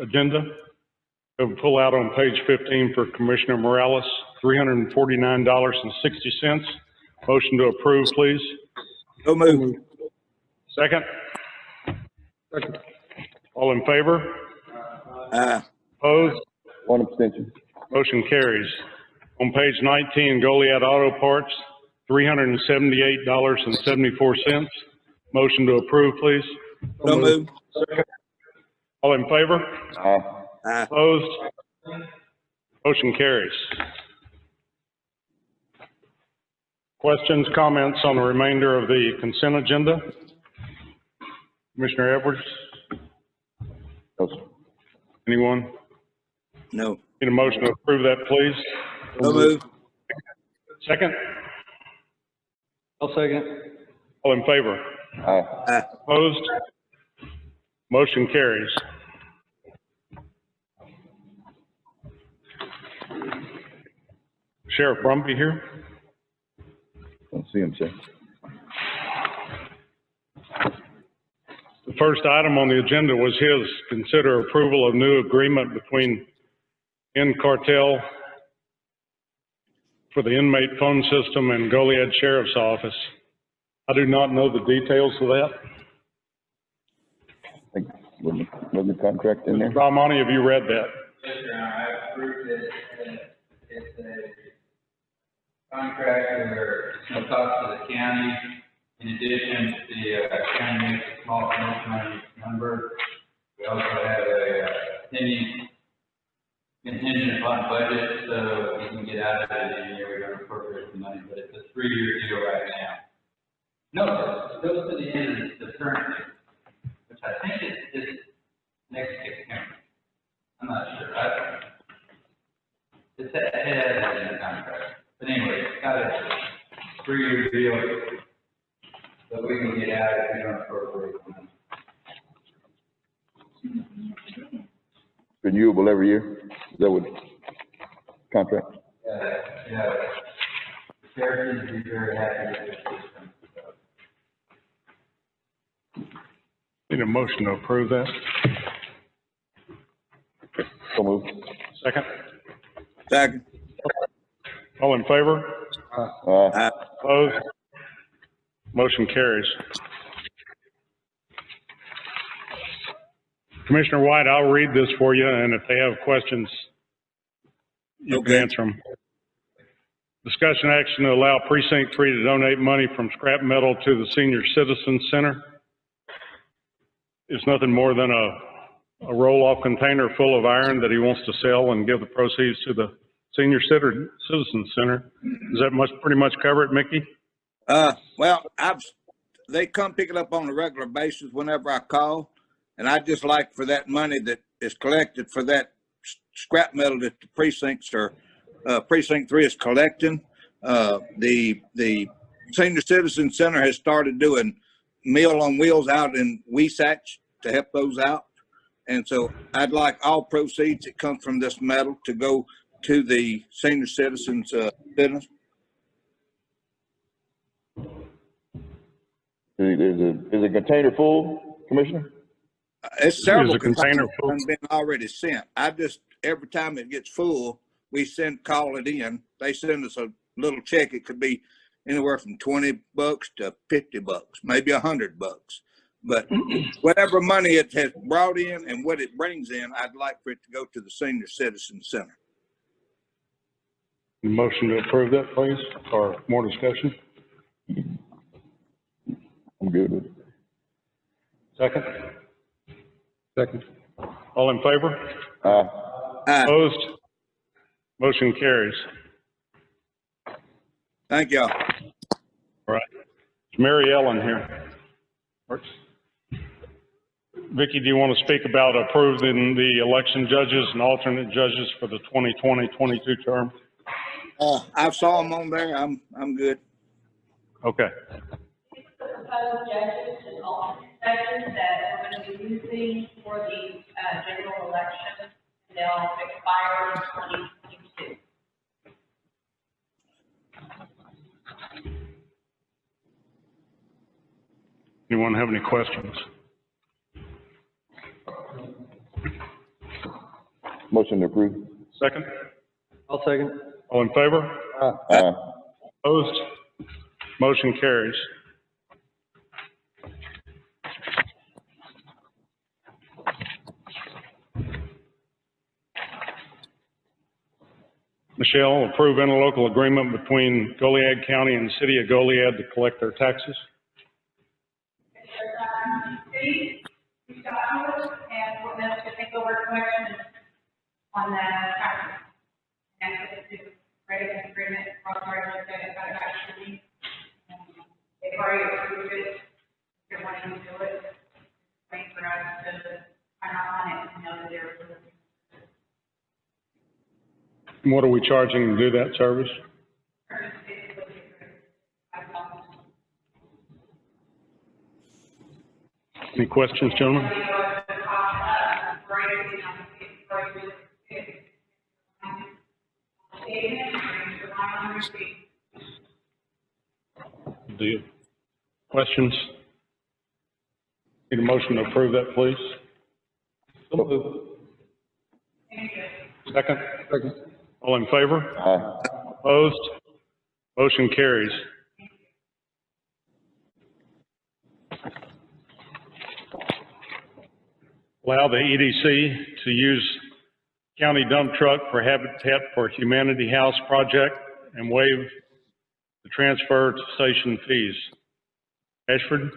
agenda. We'll pull out on page 15 for Commissioner Morales, $349.60. Motion to approve, please. So moved. Second? Second. All in favor? Opposed? One abstention. Motion carries. On page 19, Goliad Auto Parts, $378.74. Motion to approve, please. So moved. Second. All in favor? Opposed? Motion carries. Questions, comments on the remainder of the consent agenda? Commissioner Edwards? No, sir. Anyone? No. Need a motion to approve that, please? So moved. Second? I'll second. All in favor? Opposed? Motion carries. Sheriff Brumby here? Don't see him, sir. The first item on the agenda was his consider approval of new agreement between Cartel for the inmate phone system and Goliad Sheriff's Office. I do not know the details of that. I think, wasn't the contract in there? Ramani, have you read that? Yes, Your Honor, I approved it. It's a contract where it's no cost to the county. In addition, the county makes a small commission on each member. We also have a contingent upon budget, so we can get out of it in a year. We don't appropriate the money, but it's a 3-year deal right now. No, it goes to the end of the current year, which I think is next September. I'm not sure. It's ahead of the contract. But anyway, it's got a 3-year deal, so we can get out if we don't appropriate the money. Renewable every year? Is that what contract? Yeah. The sheriff needs to be very happy with this system. Need a motion to approve that. So moved. Second? Second. All in favor? Opposed? Motion carries. Commissioner White, I'll read this for you, and if they have questions, you can answer them. Discussion action to allow Precinct 3 to donate money from scrap metal to the Senior Citizen Center. It's nothing more than a roll-off container full of iron that he wants to sell and give the proceeds to the Senior Citizen Center. Does that pretty much cover it, Mickey? Well, they come pick it up on a regular basis whenever I call, and I just like for that money that is collected for that scrap metal that the precincts are, Precinct 3 is collecting. The Senior Citizen Center has started doing Meal on Wheels out in Weesach to help those out. And so I'd like all proceeds that come from this metal to go to the Senior Citizens business. Is a container full, Commissioner? It's several container full. been already sent. Every time it gets full, we call it in. They send us a little check. It could be anywhere from $20 to $50, maybe $100. But whatever money it has brought in and what it brings in, I'd like for it to go to the Senior Citizen Center. Motion to approve that, please, or more discussion? I'm good with it. Second? Second. All in favor? Opposed? Motion carries. Thank y'all. All right. Is Mary Ellen here? Works. Vicki, do you want to speak about approving the election judges and alternate judges for the 2020-22 term? I saw them on there. I'm good. Okay. Proposed judges and alternate judges that we're going to be using for the general election. They'll expire in 2022. Anyone have any questions? Motion to approve. Second? I'll second. All in favor? Aye. Opposed? Motion carries. Michelle, approve interlocal agreement between Goliad County and the City of Goliad to collect their taxes. City, reached out to us and wanted us to take over collection on the taxes. And it's to write an agreement, authorized that got it back to me. They've already approved it. They're wanting to do it. Wait for us to sign off on it and know that they're approved. And what are we charging to do that service? Any questions, gentlemen? Do you? Questions? Need a motion to approve that, please? So moved. Second? Second. All in favor? Aye. Opposed? Motion carries. Allow the EDC to use county dump truck for Habitat for Humanity House project and waive the transfer station fees. Ashford?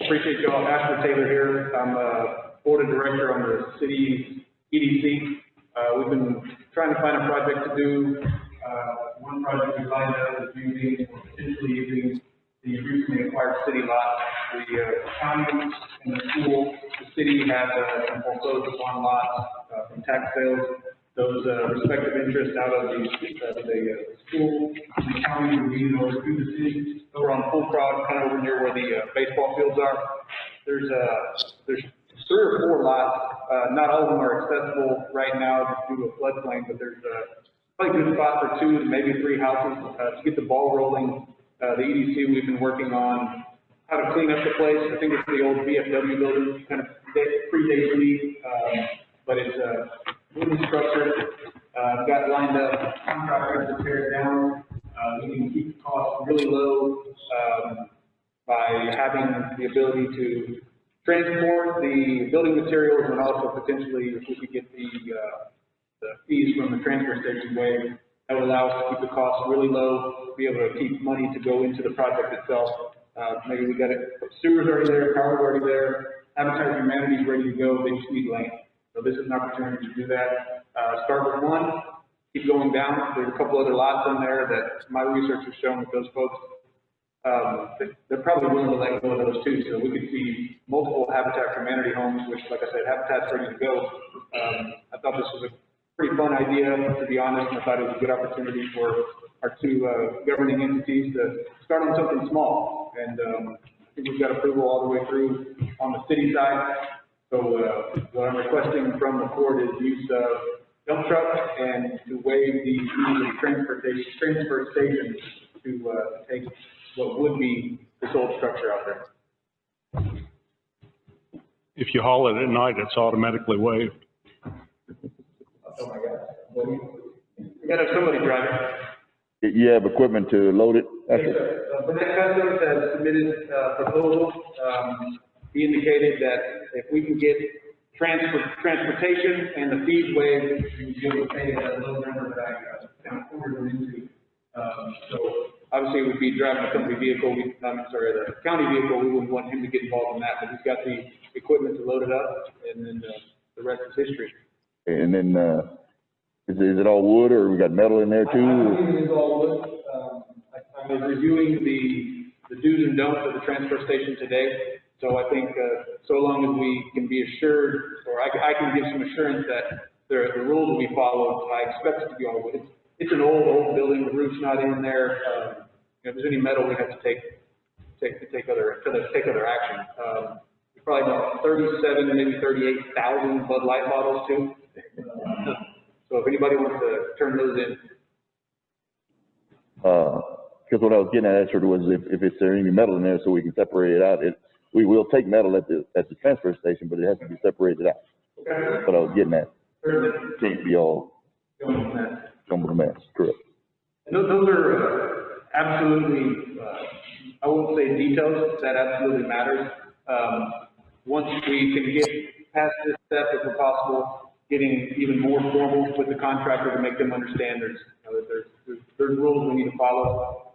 Appreciate y'all. Ashford Taylor here. I'm a board of director on the city EDC. We've been trying to find a project to do. One project we lined up is using, or potentially using, the recently acquired city lot. The county and the school, the city had some foreclosed upon lots from tax sales. Those respective interests out of the school, the county reviewed over to the city, over on Full Crowd, kind of over near where the baseball fields are. There's 3 or 4 lots. Not all of them are accessible right now due to a floodplain, but there's probably a good spot for 2 to maybe 3 houses to get the ball rolling. The EDC, we've been working on how to clean up the place. I think it's the old VFW building, kind of predates me, but it's wooden structure. Got lined up, contractors to tear it down. We can keep the costs really low by having the ability to transport the building materials and also potentially if we could get the fees from the transfer station waived. That would allow us to keep the costs really low, be able to keep money to go into the project itself. Maybe we got it, sewer's already there, power's already there, Habitat for Humanity's ready to go, they just need land. So this is an opportunity to do that. Start with 1, keep going down. There's a couple other lots in there that my research has shown that those folks, they're probably willing to let go of those too. So we could see multiple Habitat for Humanity homes, which, like I said, Habitat's ready to go. I thought this was a pretty fun idea, to be honest. I thought it was a good opportunity for our 2 governing entities to start on something small. And I think we've got approval all the way through on the city side. So what I'm requesting from the court is use of dump truck and to waive the transfer station to take what would be this old structure out there. If you haul it at night, it's automatically waived. Oh my God. We gotta have somebody drive it. You have equipment to load it? Yes, sir. Burnett Customs has submitted a proposal. He indicated that if we can get transportation and the fees waived, we would be able to pay that low number that I kind of ordered them into. So obviously it would be driving a company vehicle, the county vehicle, we wouldn't want him to get involved in that, but he's got the equipment to load it up, and then the rest is history. And then, is it all wood or we got metal in there too? I believe it is all wood. I was reviewing the do's and don'ts of the transfer station today. So I think, so long as we can be assured, or I can give some assurance that the rules will be followed, I expect it to be all wood. It's an old building, the roof's not in there. If there's any metal, we have to take other action. We probably about 37, maybe 38,000 Bud Light bottles too. So if anybody wants to turn those in. because what I was getting at, Astrid, was if it's there any metal in there, so we can separate it out. We will take metal at the transfer station, but it has to be separated out. That's what I was getting at. It can't be all jumbled mess, correct. And those are absolutely, I won't say details, that absolutely matters. Once we can get past this step, if possible, getting even more formal with the contractor to make them understand there's rules we need to follow.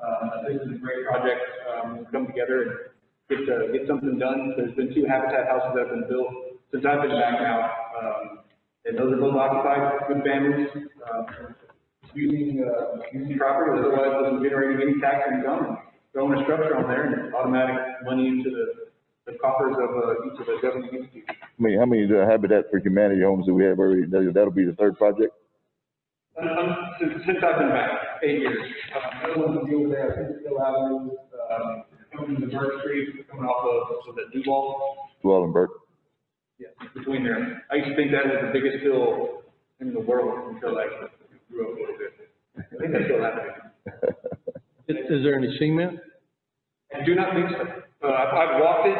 This is a great project, we'll come together and get something done. There's been 2 habitat houses that have been built since I've been back out, and those are both occupied, good families, using property, otherwise it wasn't generating any tax income, throwing a structure on there and automatic money into the coffers of each of the government entities. How many Habitat for Humanity homes do we have already? That'll be the 3rd project? Since I've been back, 8 years. Another one to deal with there, I think it's still Avenue, coming to the Burke Street, coming off of the Duval. Duval and Burke. Yeah, between there. I used to think that was the biggest hill in the world until I grew up a little bit. I think that's still happening. Is there any cement? I do not think so. I've walked it.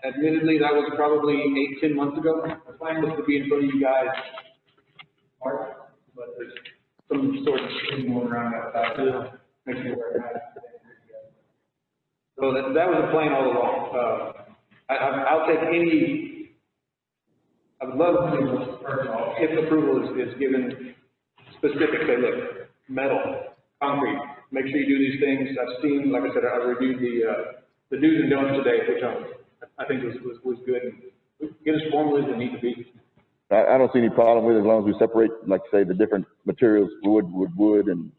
Admittedly, that was probably 8-10 months ago. The plan was to be in front of you guys March, but there's some sort of thing going around outside. Makes me wear a mask. So that was the plan all along. I'll take any. I would love to, first of all, if approval is given specific, say, look, metal, concrete, make sure you do these things. I've seen, like I said, I reviewed the do's and don'ts today, which I think was good. Get as formal as they need to be. I don't see any problem with it as long as we separate, like say, the different materials, wood, and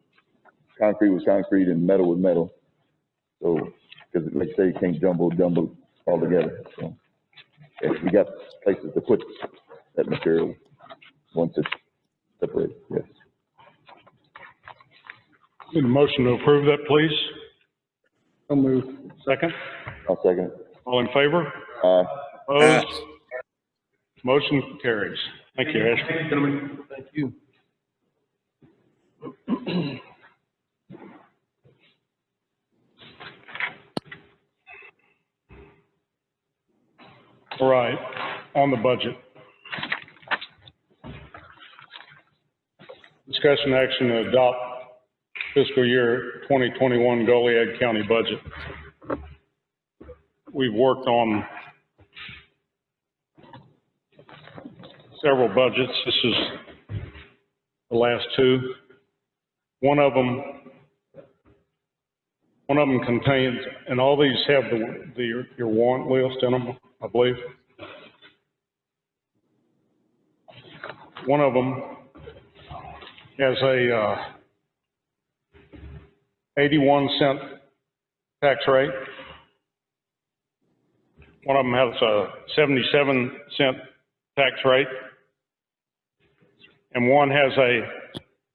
concrete with concrete, and metal with metal. So, because like you say, you can't jumble all together. So, yeah, we got places to put that material once it's separated, yes. Need a motion to approve that, please? I'll move. Second? I'll second it. All in favor? Opposed? Motion carries. Thank you, Ashley. Thank you, gentlemen. Thank you. All right, on the budget. Discussion action to adopt fiscal year 2021 Goliad County budget. We've worked on several budgets. This is the last 2. One of them contains, and all these have your warrant list in them, I believe. One of them has a 81-cent tax rate. One of them has a 77-cent tax rate, and one has a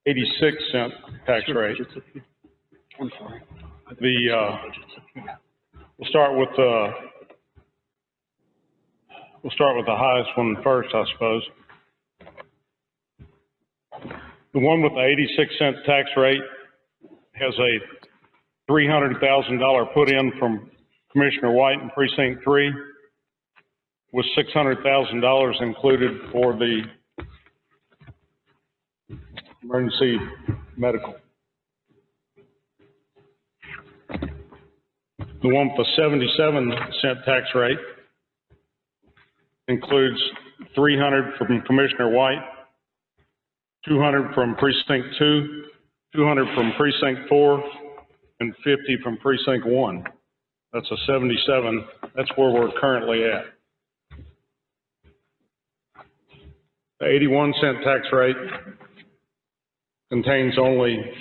86-cent tax rate. I'm sorry. We'll start with the highest one first, I suppose. The one with the 86-cent tax rate has a $300,000 put in from Commissioner White in Precinct 3, with $600,000 included for the emergency medical. The one with the 77-cent tax rate includes $300 from Commissioner White, $200 from Precinct 2, $200 from Precinct 4, and $50 from Precinct 1. That's a 77. That's where we're currently at. The 81-cent tax rate contains only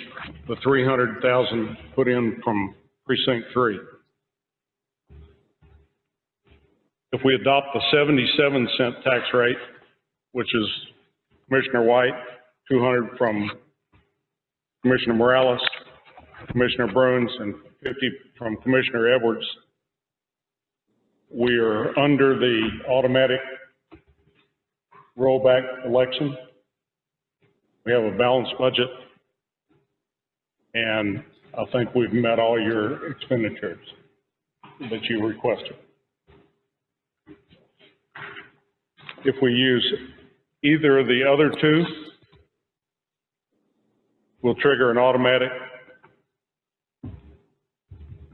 the $300,000 put in from Precinct 3. If we adopt the 77-cent tax rate, which is Commissioner White, 200 from Commissioner Morales, Commissioner Bruins, and 50 from Commissioner Edwards, we are under the automatic rollback election. We have a balanced budget, and I think we've met all your expenditures that you requested. If we use either of the other two, we'll trigger an automatic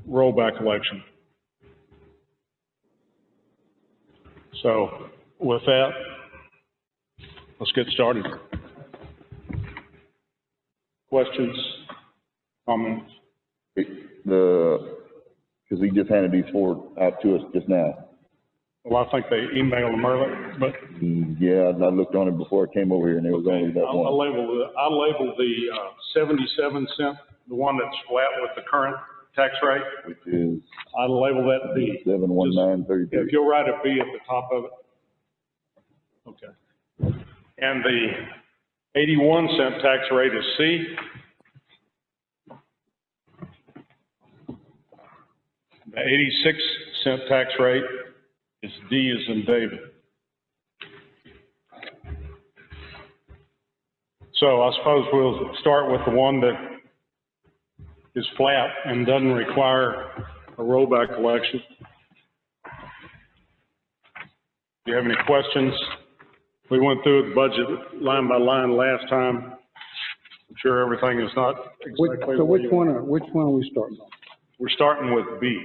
rollback election. So with that, let's get started. Questions, comments? Because he just handed these four out to us just now. Well, I think they emailed them earlier, but Yeah, I looked on it before I came over here and there was only that I one. labeled the 77 cent, the one that's flat with the current tax rate. Which is I label that B. 71933. If you'll write a B at the top of it. Okay. And the 81 cent tax rate is C. The 86 cent tax rate is D as in David. So I suppose we'll start with the one that is flat and doesn't require a rollback election. Do you have any questions? We went through the budget line by line last time. I'm sure everything is not exactly. So which one are we starting on? We're starting with B.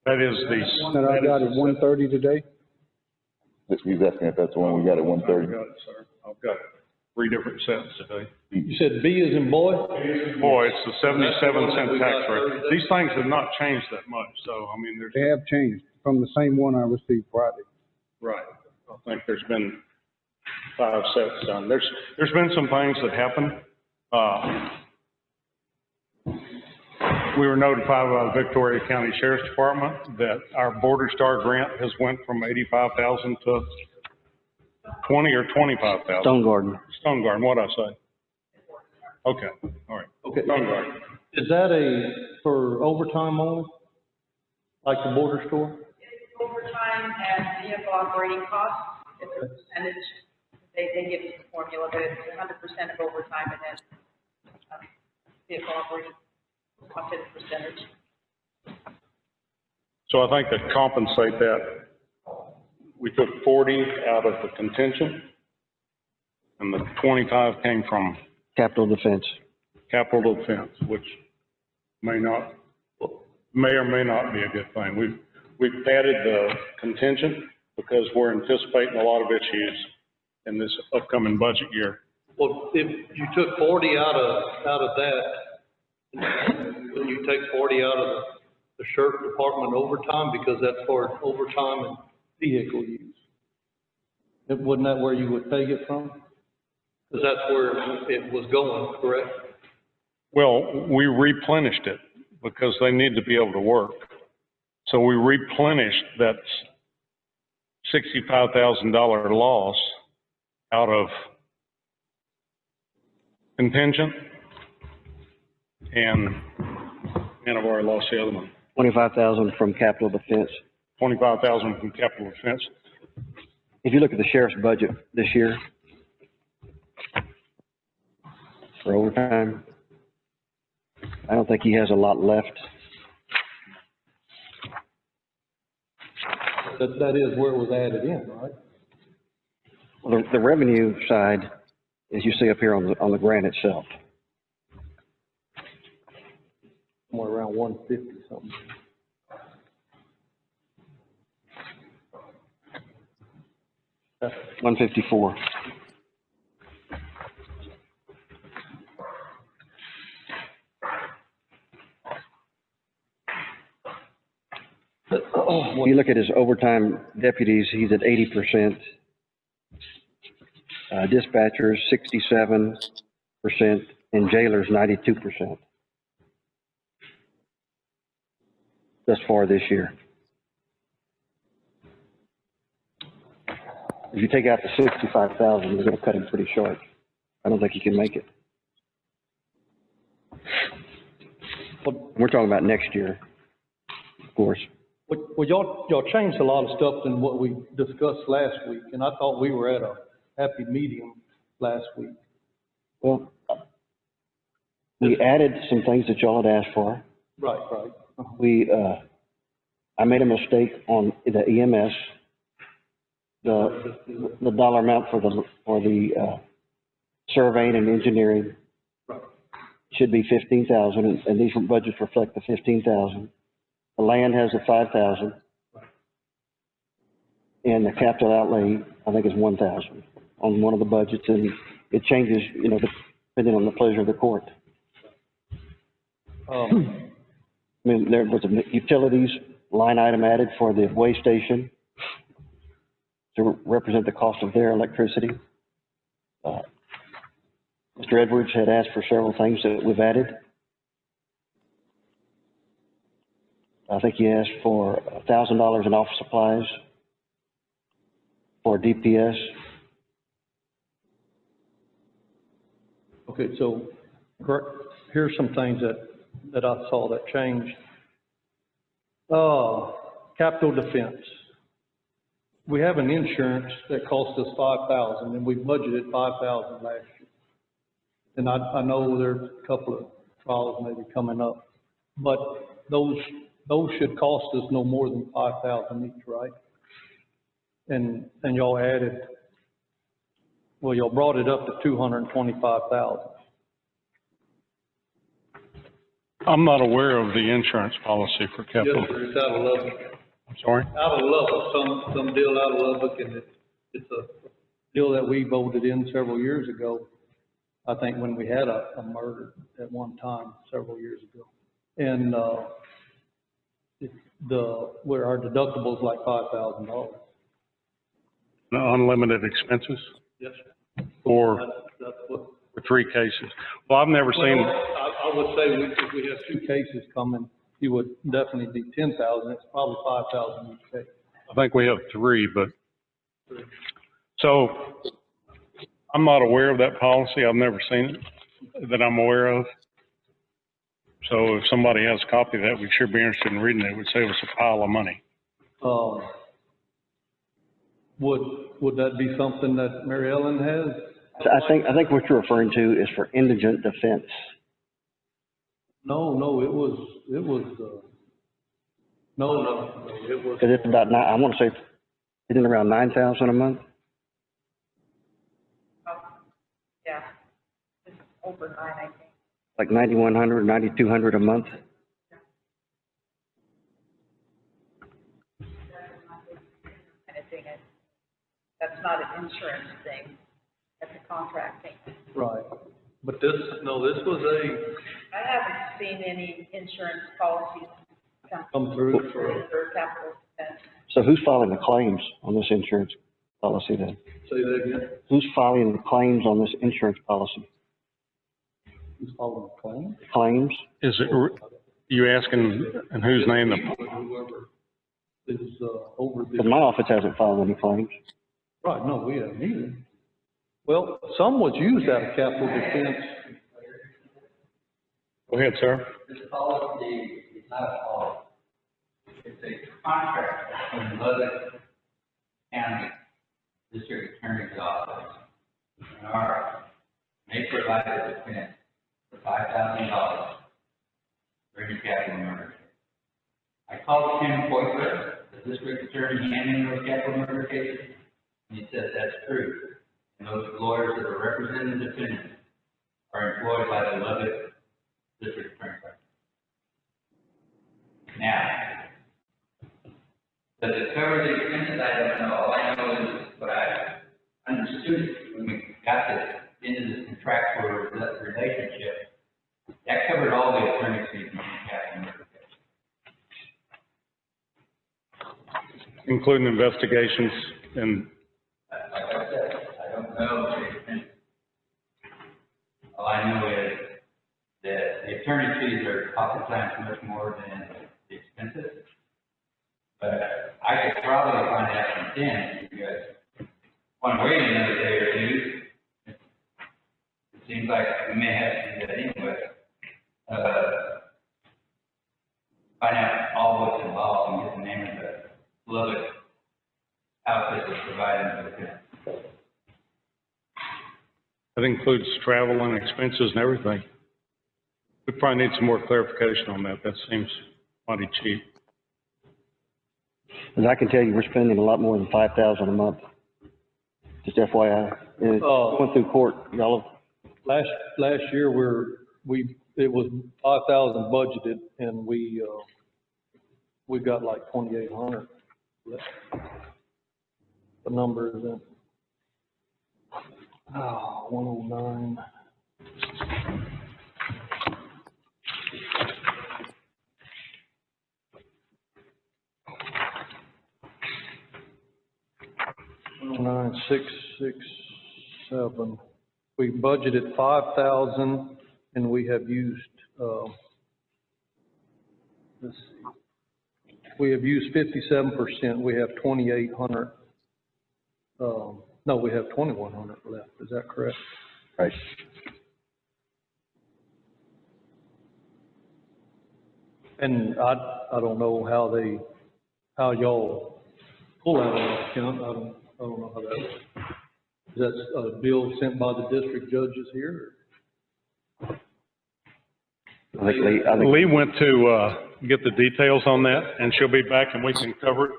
That is the. One that I got at 1:30 today? He's asking if that's the one we got at 1:30. I've got it, sir. I've got 3 different sets today. You said B is in boy? Boy, it's the 77 cent tax rate. These things have not changed that much, so, I mean, there's. They have changed from the same one I received Friday. Right. I think there's been 5 sets done. There's been some things that happened. We were notified by the Victoria County Sheriff's Department that our Border Star grant has went from 85,000 to 20 or 25,000. Stone Garden. Stone Garden, what'd I say? Okay, all right. Okay. Stone Garden. Is that for overtime only? Like the border store? It's overtime and vehicle operating costs. It's a percentage. They give you the formula, but it's 100% of overtime and then vehicle operating cost is a percentage. So I think to compensate that, we took 40 out of the contingent, and the 25 came from Capital Defense. capital defense, which may or may not be a good thing. We've added the contingent because we're anticipating a lot of issues in this upcoming budget year. Well, if you took 40 out of that, then you take 40 out of the sheriff department overtime, because that's for overtime and vehicle use. Wasn't that where you would take it from? Because that's where it was going, correct? Well, we replenished it because they need to be able to work. So we replenished that $65,000 loss out of contingent, and I've already lost the other one. 25,000 from Capital Defense. 25,000 from capital defense. If you look at the sheriff's budget this year for overtime, I don't think he has a lot left. That is where it was added in, right? Well, the revenue side, as you see up here on the grant itself. Somewhere around 150 something. $154. When you look at his overtime deputies, he's at 80%. Dispatchers, 67%, and jailers, 92%. Thus far this year. If you take out the 65,000, you're gonna cut him pretty short. I don't think he can make it. We're talking about next year, of course. Well, y'all changed a lot of stuff than what we discussed last week, and I thought we were at a happy medium last week. Well, We added some things that y'all had asked for. Right, right. I made a mistake on the EMS. The dollar amount for the surveying and engineering Right. should be 15,000, and these budgets reflect the 15,000. The land has the 5,000. And the capital outlay, I think, is 1,000 on one of the budgets, and it changes, depending on the pleasure of the court. I mean, there was a utilities line item added for the way station to represent the cost of their electricity. Mr. Edwards had asked for several things that we've added. I think he asked for $1,000 in office supplies for DPS. Okay, so here's some things that I saw that changed. Capital defense. We have an insurance that cost us $5,000, and we budgeted $5,000 last year. And I know there's a couple of trials maybe coming up, but those should cost us no more than $5,000 each, right? And y'all added, well, y'all brought it up to $225,000. I'm not aware of the insurance policy for capital. Yes, sir, it's out of Lubbock. I'm sorry? Out of Lubbock, some deal out of Lubbock, and it's a Deal that we voted in several years ago, I think when we had a murder at one time several years ago. And where our deductible is like $5,000. Unlimited expenses Yes. for That's what. for 3 cases. Well, I've never seen, I would say if we have 2 cases coming, it would definitely be 10,000. It's probably 5,000 each case. I think we have 3, but, so I'm not aware of that policy. I've never seen it that I'm aware of. So if somebody has a copy of that, we should be interested in reading it. It would save us a pile of money. Would that be something that Mary Ellen has? I think what you're referring to is for indigent defense. No, it was, it was, Cause it's about I want to say, isn't it around 9,000 a month? Yeah, it's over 9, I think. Like 9,100, 9,200 a month? Kind of thing. That's not an insurance thing, that's a contract thing. right. But this was I haven't seen any insurance policies come through for capital expense. So who's filing the claims on this insurance policy then? say that again, Who's filing the claims on this insurance policy? who's following the claim? Claims? Is it, you asking in whose name the, Whoever is, over Because the, my office hasn't filed any claims. right, no, we haven't either. Well, some was used out of capital defense. go ahead, sir. This policy is not a policy. It's a contract between Lubbock County District Attorney's Office and our may provide a defense for $5,000 for any capital murder. I called Tim Poitler, the district attorney handling those capital murder cases, and he says that's true. And those lawyers that are representing the defendant are employed by the Lubbock District Attorney's Office. Now, does it cover the expenses? I don't know. All I know is what I understood when we got into this contractual relationship. That covered all the attorney's fees in the capital murder case. Including investigations and, Like I said, I don't know the expense. All I know is that the attorney's fees are oftentimes much more than the expenses. But I could probably find out from Tim, because when I'm waiting another day or two, it seems like we may have to do that anyway. Find out all what's involved and get the name of the Lubbock outfit that's providing the defense. that includes travel and expenses and everything. probably need some more clarification on that. That seems mighty cheap. As I can tell you, we're spending a lot more than 5,000 a month. Just FYI, and it's going through court, y'all. Last year, it was 5,000 budgeted, and we got like 2,800 left. The number is in, 109. Nine, 667. We budgeted 5,000 and we have used, let's see. We have used 57%. We have 2,800. No, we have 2,100 left. Is that correct? Right. And I don't know how y'all pull that out of account. I don't know how that works. Is that a bill sent by the district judges here? I think Lee went to get the details on that, and she'll be back and we can cover it.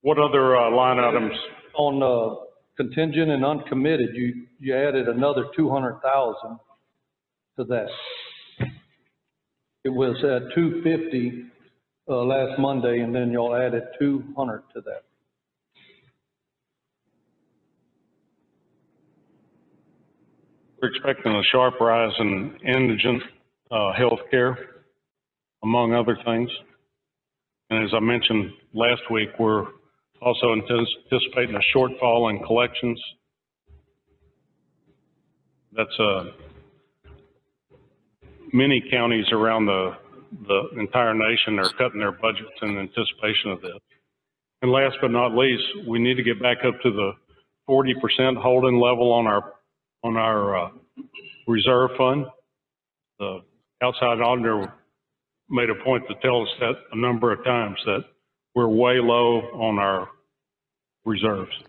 What other line items? On contingent and uncommitted, you added another 200,000 to that. It was at 250 last Monday, and then y'all added 200 to that. We're expecting a sharp rise in indigent health care, among other things. And as I mentioned last week, we're also anticipating a shortfall in collections. That's many counties around the entire nation are cutting their budgets in anticipation of this. And last but not least, we need to get back up to the 40% holding level on our reserve fund. The outside auditor made a point to tell us that a number of times, that we're way low on our reserves.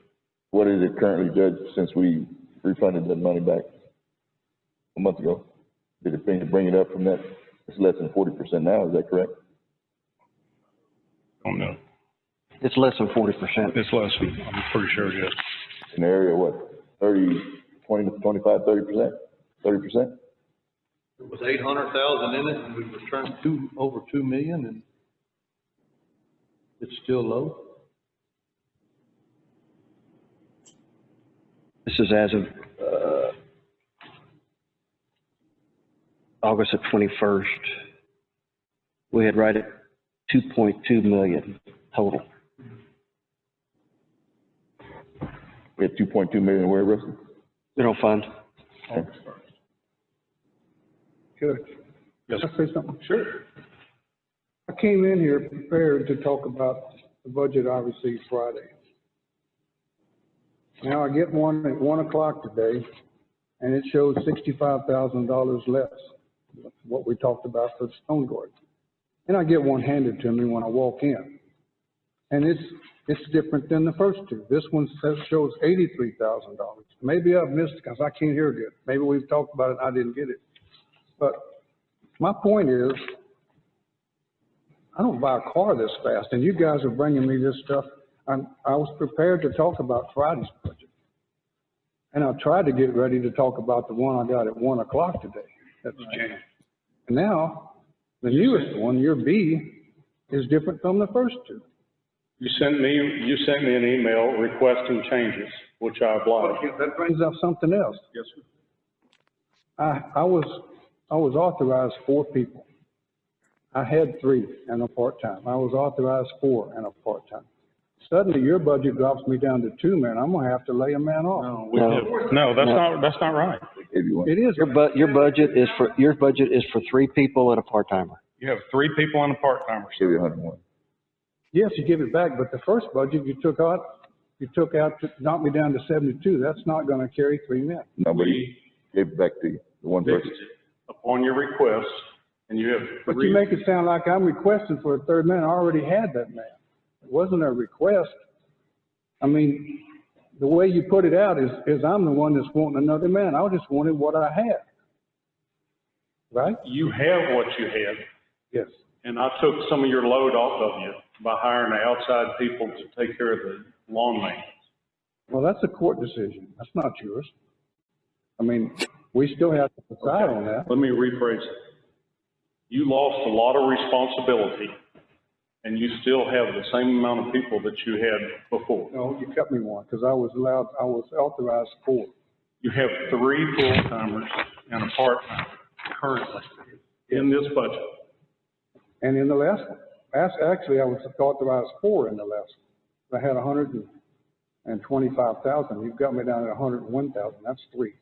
What is it currently, Judge, since we refunded that money back a month ago? Did it bring it up from that? It's less than 40% now, is that correct? I don't know. it's less than 40%. It's less than, I'm pretty sure it is. In the area, what, 25, 30%? 30%? It was 800,000 in it, and we returned over 2 million, and it's still low. This is as of August of 21st. We had right at 2.2 million total. We had 2.2 million where, Russell? General fund. Okay. Judge, Yes. can I say something? Sure. I came in here prepared to talk about the budget I received Friday. Now I get one at 1 o'clock today, and it shows $65,000 less, what we talked about for the stone garden. And I get one handed to me when I walk in. And it's different than the first two. This one shows $83,000. Maybe I've missed it because I can't hear good. Maybe we've talked about it and I didn't get it. But my point is, I don't buy a car this fast, and you guys are bringing me this stuff. I was prepared to talk about Friday's budget. And I tried to get ready to talk about the one I got at 1 o'clock today. That's changed. And now, the newest one, your B, is different from the first two. You sent me an email requesting changes, which I obliged. That brings up something else. Yes, sir. I was authorized 4 people. I had 3 and a part-time. I was authorized 4 and a part-time. Suddenly, your budget drops me down to 2 men. I'm gonna have to lay a man off. No, that's not right. It is. Your budget is for 3 people and a part-timer. You have 3 people and a part-timer. Give you 101. Yes, you give it back, but the first budget you took out to knock me down to 72. That's not gonna carry 3 men. Nobody gave it back to you, the one person. Upon your request, and you have But 3. you make it sound like I'm requesting for a 3rd man. I already had that man. It wasn't a request. I mean, the way you put it out is I'm the one that's wanting another man. I just wanted what I had. right? You have what you had, Yes. and I took some of your load off of you by hiring the outside people to take care of the lawn maintenance. Well, that's a court decision. That's not yours. I mean, we still have to decide on that. Let me rephrase it. You lost a lot of responsibility, and you still have the same amount of people that you had before. No, you cut me one, because I was authorized 4. You have 3 full-timers and a part-timer currently in this budget. And in the last one, actually, I was authorized 4 in the last one. I had 125,000. You've got me down at 101,000. That's 3.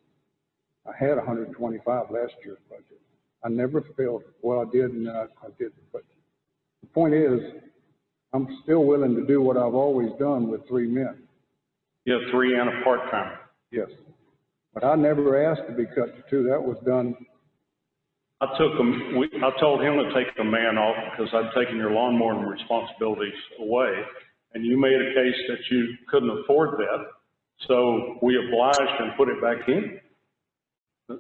I had 125 last year's budget. I never failed. Well, I did, and I did. But the point is, I'm still willing to do what I've always done with 3 men. You have 3 and a part-timer. Yes. But I never asked to be cut to 2. That was done. I told him to take a man off because I'd taken your lawn mowing responsibilities away, and you made a case that you couldn't afford that, so we obliged and put it back in.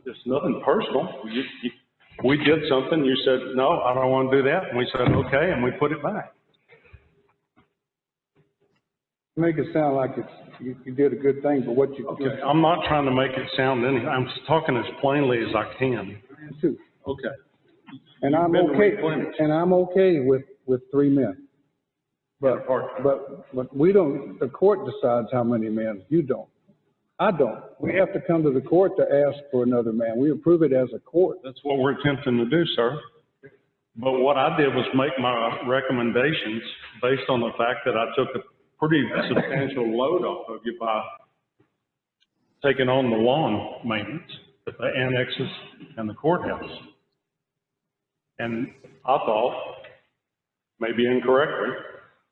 It's nothing personal. We did something, you said, no, I don't want to do that, and we said, okay, and we put it back. Make it sound like you did a good thing, but what you. Okay, I'm not trying to make it sound anything, I'm talking as plainly as I can. Too. Okay. And I'm You've been okay, replenished. and I'm okay with 3 men. Yeah, part-time. But we don't, the court decides how many men. You don't. I don't. We have to come to the court to ask for another man. We approve it as a court. That's what we're attempting to do, sir. But what I did was make my recommendations based on the fact that I took a pretty substantial load off of you by taking on the lawn maintenance, the annexes, and the courthouse. And I thought, maybe incorrectly,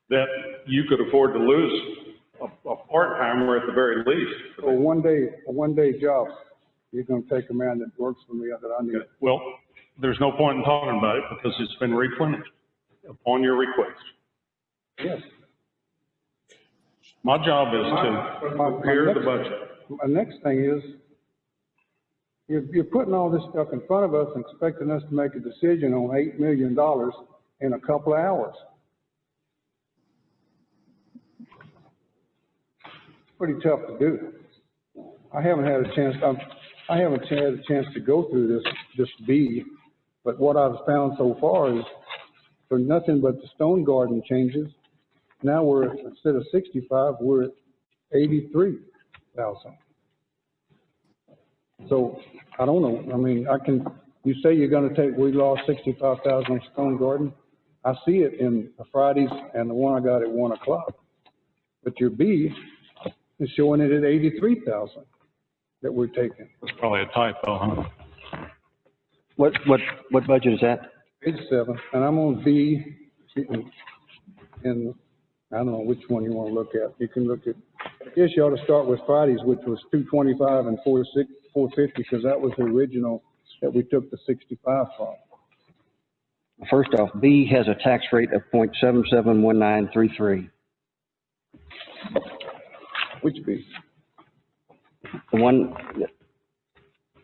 that you could afford to lose a part-timer at the very least. For a one-day job, you're gonna take a man that works for me that I need. Well, there's no point in talking about it because it's been replenished upon your request. Yes. My job is to prepare the budget. My next thing is, you're putting all this stuff in front of us and expecting us to make a decision on $8 million in a couple of hours. It's pretty tough to do. I haven't had a chance to go through this B, but what I've found so far is for nothing but the stone garden changes, now we're, instead of 65, we're at 83,000. So, I don't know, I mean, you say you're gonna we lost 65,000 on stone garden. I see it in the Fridays and the one I got at 1 o'clock. But your B is showing it at 83,000 that we're taking. That's probably a typo, huh? What budget is that? Page 7, and I'm on B, and I don't know which one you wanna look at. You can look at, I guess you ought to start with Fridays, which was 225 and 450, because that was the original that we took the 65 from. First off, B has a tax rate of 0.771933. Which B? The one,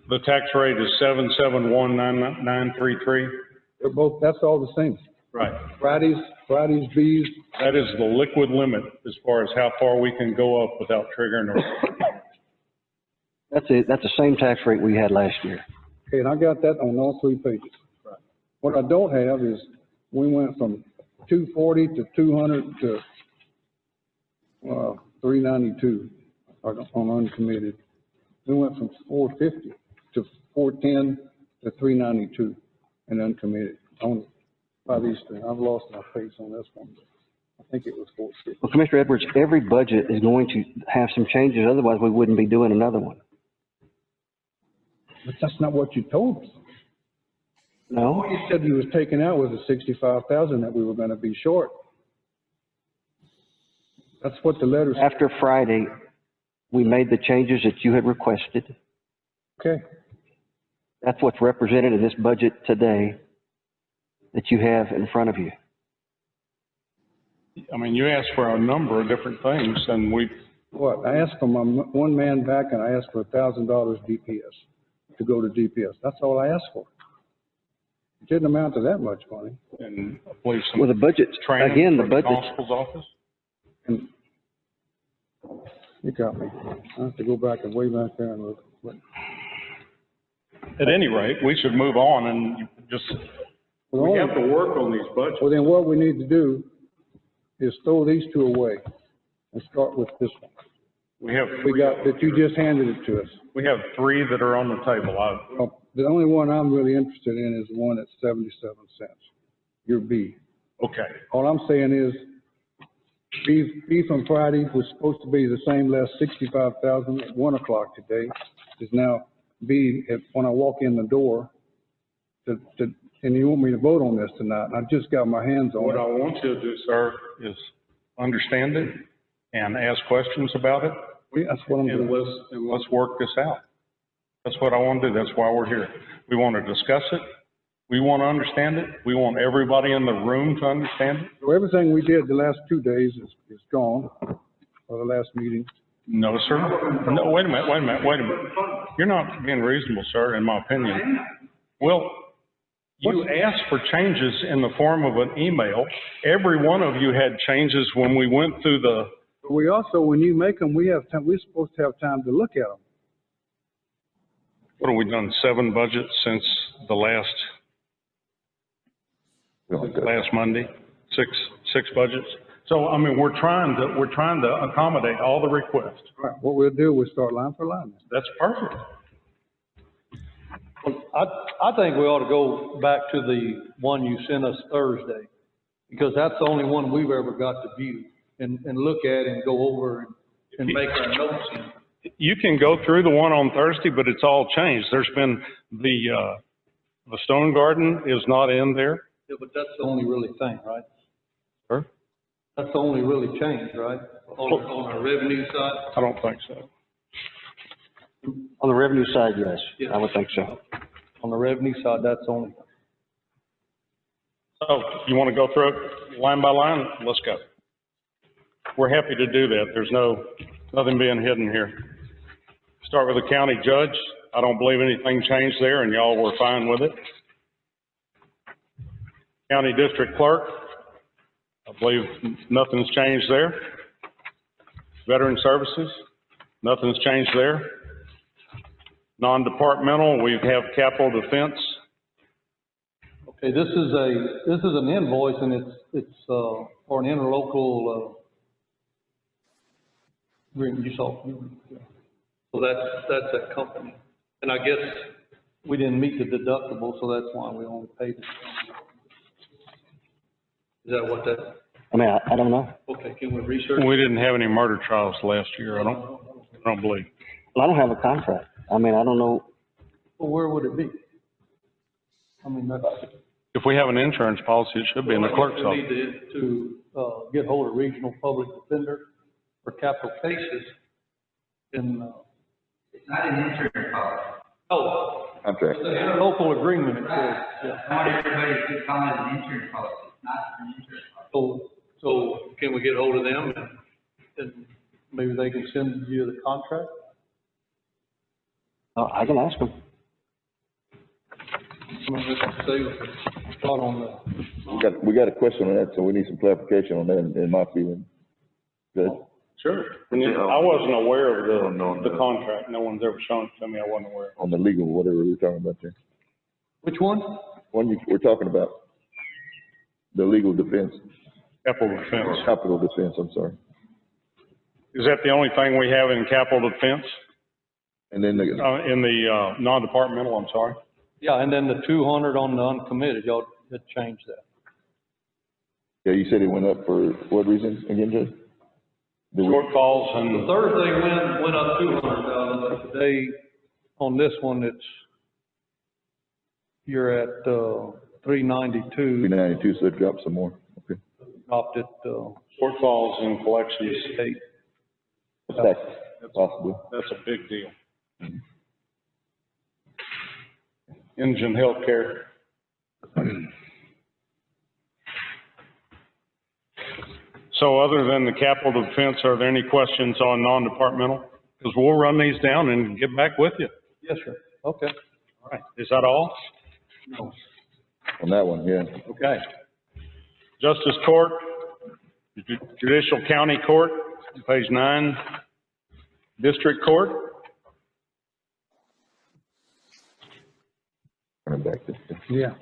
The tax rate is 7719933. They're both, that's all the same. Right. Fridays, B's, That is the liquid limit as far as how far we can go up without triggering a. that's the same tax rate we had last year. okay, and I got that on all 3 pages. Right. What I don't have is, we went from 240 to 200 to, 392 on uncommitted. We went from 450 to 410 to 392 in uncommitted by these things. I've lost my face on this one. I think it was 450. Well, Commissioner Edwards, every budget is going to have some changes, otherwise we wouldn't be doing another one. But that's not what you told us. No? What you said you was taking out was the 65,000 that we were gonna be short. That's what the letter said. After Friday, we made the changes that you had requested. Okay, That's what's represented in this budget today that you have in front of you. I mean, you asked for a number of different things and we, what, I asked for my one man back and I asked for $1,000 DPS to go to DPS. That's all I asked for. It didn't amount to that much money. And I believe some Well, the budget, training again, the for the budget, constable's office. And you got me. I have to go back and way back there and look. At any rate, we should move on and just, we have to work on these budgets. Well, then what we need to do is throw these two away and start with this one. We have We three, got, that you just handed it to us. we have three that are on the table. Well, the only one I'm really interested in is the one at 77 cents, your B. Okay, All I'm saying is, beef on Friday was supposed to be the same last 65,000 at 1 o'clock today, is now B at, when I walk in the door, and you want me to vote on this tonight, and I just got my hands on what it. I want you to do, sir, is understand it and ask questions about it, That's what I'm and doing. let's work this out. That's what I want to do. That's why we're here. We want to discuss it. We want to understand it. We want everybody in the room to understand it. So everything we did the last 2 days is gone, or the last meeting. No, sir. No, wait a minute. You're not being reasonable, sir, in my opinion. Well, you asked for changes in the form of an email. Every one of you had changes when we went through the, But we also, when you make them, we have time, we're supposed to have time to look at them. what have we done, 7 budgets since the last Monday? Six budgets? So, I mean, we're trying to accommodate all the requests. All right, what we'll do, we'll start line for line. That's perfect. I think we ought to go back to the one you sent us Thursday, because that's the only one we've ever got to view and look at and go over and make our notes in. You can go through the one on Thursday, but it's all changed. There's been the Stone Garden is not in there. Yeah, but that's the only really thing, right? Sir? That's the only really change, right? On our revenue side? I don't think so. on the revenue side, yes, Yeah. I would think so. On the revenue side, that's the only. So you want to go through it line by line? Let's go. We're happy to do that. There's nothing being hidden here. Start with the county judge. I don't believe anything changed there, and y'all were fine with it. County district clerk, I believe nothing's changed there. Veteran services, nothing's changed there. Non-departmental, we have capital defense. Okay, this is an invoice, and it's for an interlocal agreement. You saw. So that's that company. And I guess we didn't meet the deductible, so that's why we only paid it. Is that what that, I mean, I don't know. okay, can we research? We didn't have any murder trials last year, I don't believe. Well, I don't have a contract. I mean, I don't know. Well, where would it be? I mean, that's. If we have an insurance policy, it should be in the clerk's We office. need to get hold of regional public defender for capital cases. And, It's not an insurance policy. oh, Contract. the interlocal agreement, it says, yeah. I want everybody to keep calling it an insurance policy. It's not an insurance policy. So can we get hold of them and maybe they can send you the contract? I can ask them. I mean, let's say, start on the, We got a question on that, so we need some clarification on that in my feeling. Good. Sure. I wasn't aware of the contract. No one's ever shown it to me. I wasn't aware. On the legal, whatever we're talking about there. which one? We're talking about the legal defense, Capital defense. or capital defense, I'm sorry. Is that the only thing we have in capital defense? And then In the non-departmental, I'm sorry? Yeah, and then the 200 on the uncommitted, y'all had changed that. yeah, you said it went up for what reason again, Judge? Shortfalls The and, Thursday went up 200,000, but today, on this one, you're at, 392, 392, so it dropped some more. Okay. dropped it, shortfalls in collections. 8. That's possibly. That's a big deal. Engine healthcare. So other than the capital defense, are there any questions on non-departmental? Because we'll run these down and get back with you. Yes, sir. Okay. All right. Is that all? No. on that one, yeah. Okay. Justice Court, Judicial County Court, page 9. District Court, Turn it back to, Yeah.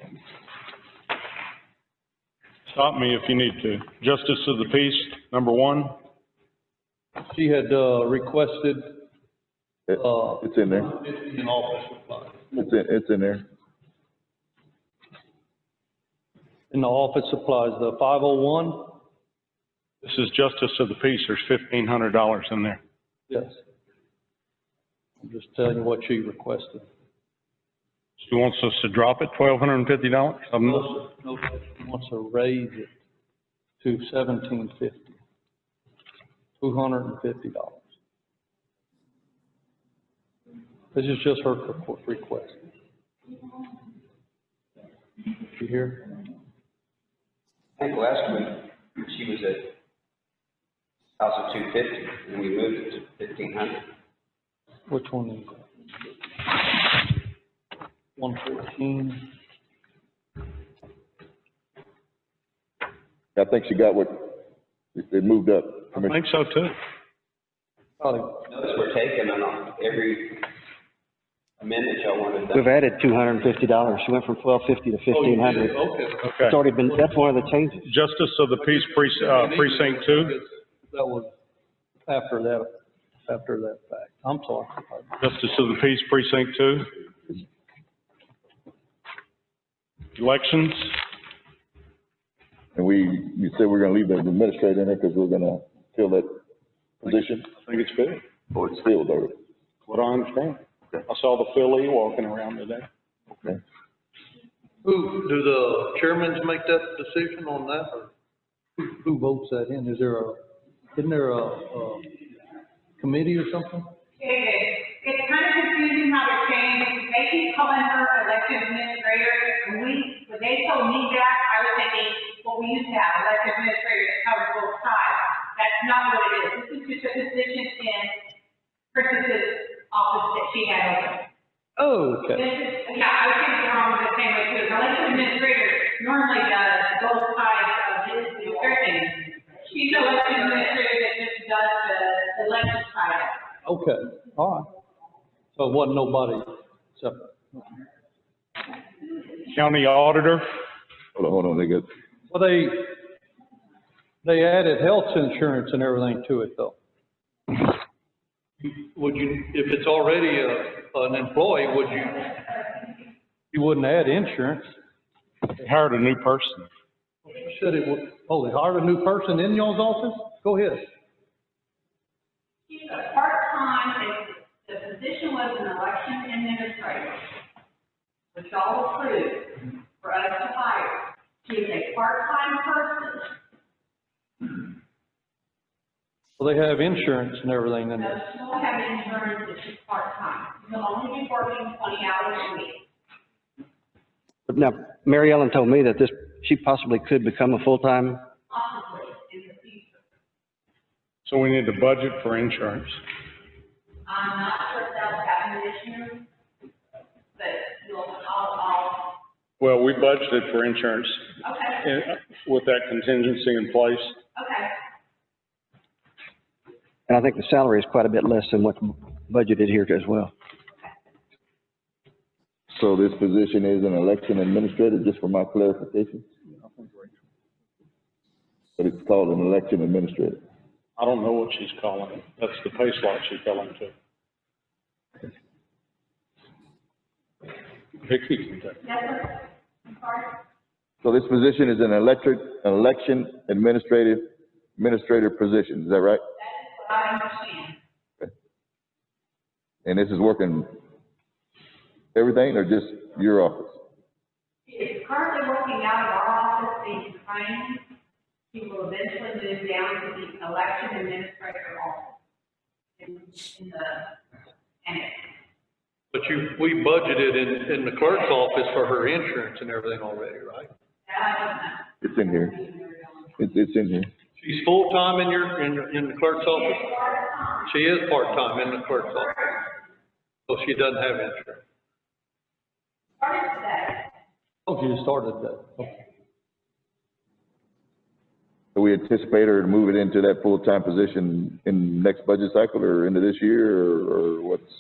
stop me if you need to. Justice of the Peace, number 1. She had, requested, it's in there. in office supplies. It's in there. In the office supplies, the 501, This is Justice of the Peace, there's $1,500 in there. yes. I'm just telling you what she requested. She wants us to drop it, $1,250? No, she wants to raise it to $1,750, $250. This is just her request. You hear? I think last week, she was at $1,250, and we moved it to $1,500. Which one is it? 114. I think she got what, it moved up. I think so too. Probably. Notice we're taking on every amendment y'all wanted done. We've added $250. She went from $1,250 to $1,500. Okay. Okay. It's already been, that's one of the changes. Justice of the Peace, Precinct 2. That was after that fact. I'm sorry. Justice of the Peace, Precinct 2. Elections, And you said we're gonna leave the administrator in there because we're gonna fill that position, I think it's good, or it's filled already? what I understand. I saw the Philly walking around today. Okay. Who, do the chairmans make that decision on that, or? Who votes that in? Isn't there a committee or something? It is. It's kind of confusing how they're changing. They keep calling her elected administrator. When they told me that, I was thinking, well, we used to have elected administrator that covers both sides. That's not what it is. This is just a position in Princess's office that she had open. Oh, okay. This is, yeah, I was thinking wrong with the same way too. The elected administrator normally does both sides of his thing. She's the elected administrator that just does the election side of it. Okay, all right. So it wasn't nobody separate. County Auditor, Hold on, they got, Well, they added health insurance and everything to it though. Would you, if it's already an employee, would you? You wouldn't add insurance. they hired a new person. You said it would, oh, they hired a new person in y'all's office? Go ahead. She's a part-time, the position was an election administrator, which all approved for us to hire. She is a part-time person. Well, they have insurance and everything in No, there. she won't have insurance if she's part-time. She'll only be working 20 hours a week. But now, Mary Ellen told me that she possibly could become a full-time. Possibly in the future. So we need to budget for insurance. I'm not sure if that'll happen this year, but I'll, Well, we budgeted for insurance okay, with that contingency in place. okay. And I think the salary is quite a bit less than what's budgeted here as well. so this position is an election administrator, just for my clarification? But it's called an election administrator. I don't know what she's calling it. That's the pay slot she fell into. Vicky can take it. Yes, sir. I'm sorry. So this position is an election administrator position, is that right? That is what I understand. And this is working everything or just your office? She is currently working out of our office, being trained. She will eventually move down to the election administrator office in the annex. But we budgeted in the clerk's office for her insurance and everything already, right? That I don't know. It's in here. It's in here. She's full-time in the clerk's office? She is part-time in the clerk's office. So she doesn't have insurance. Started today. Oh, you started that. Okay. Do we anticipate her to move it into that full-time position in next budget cycle or into this year, or what's? So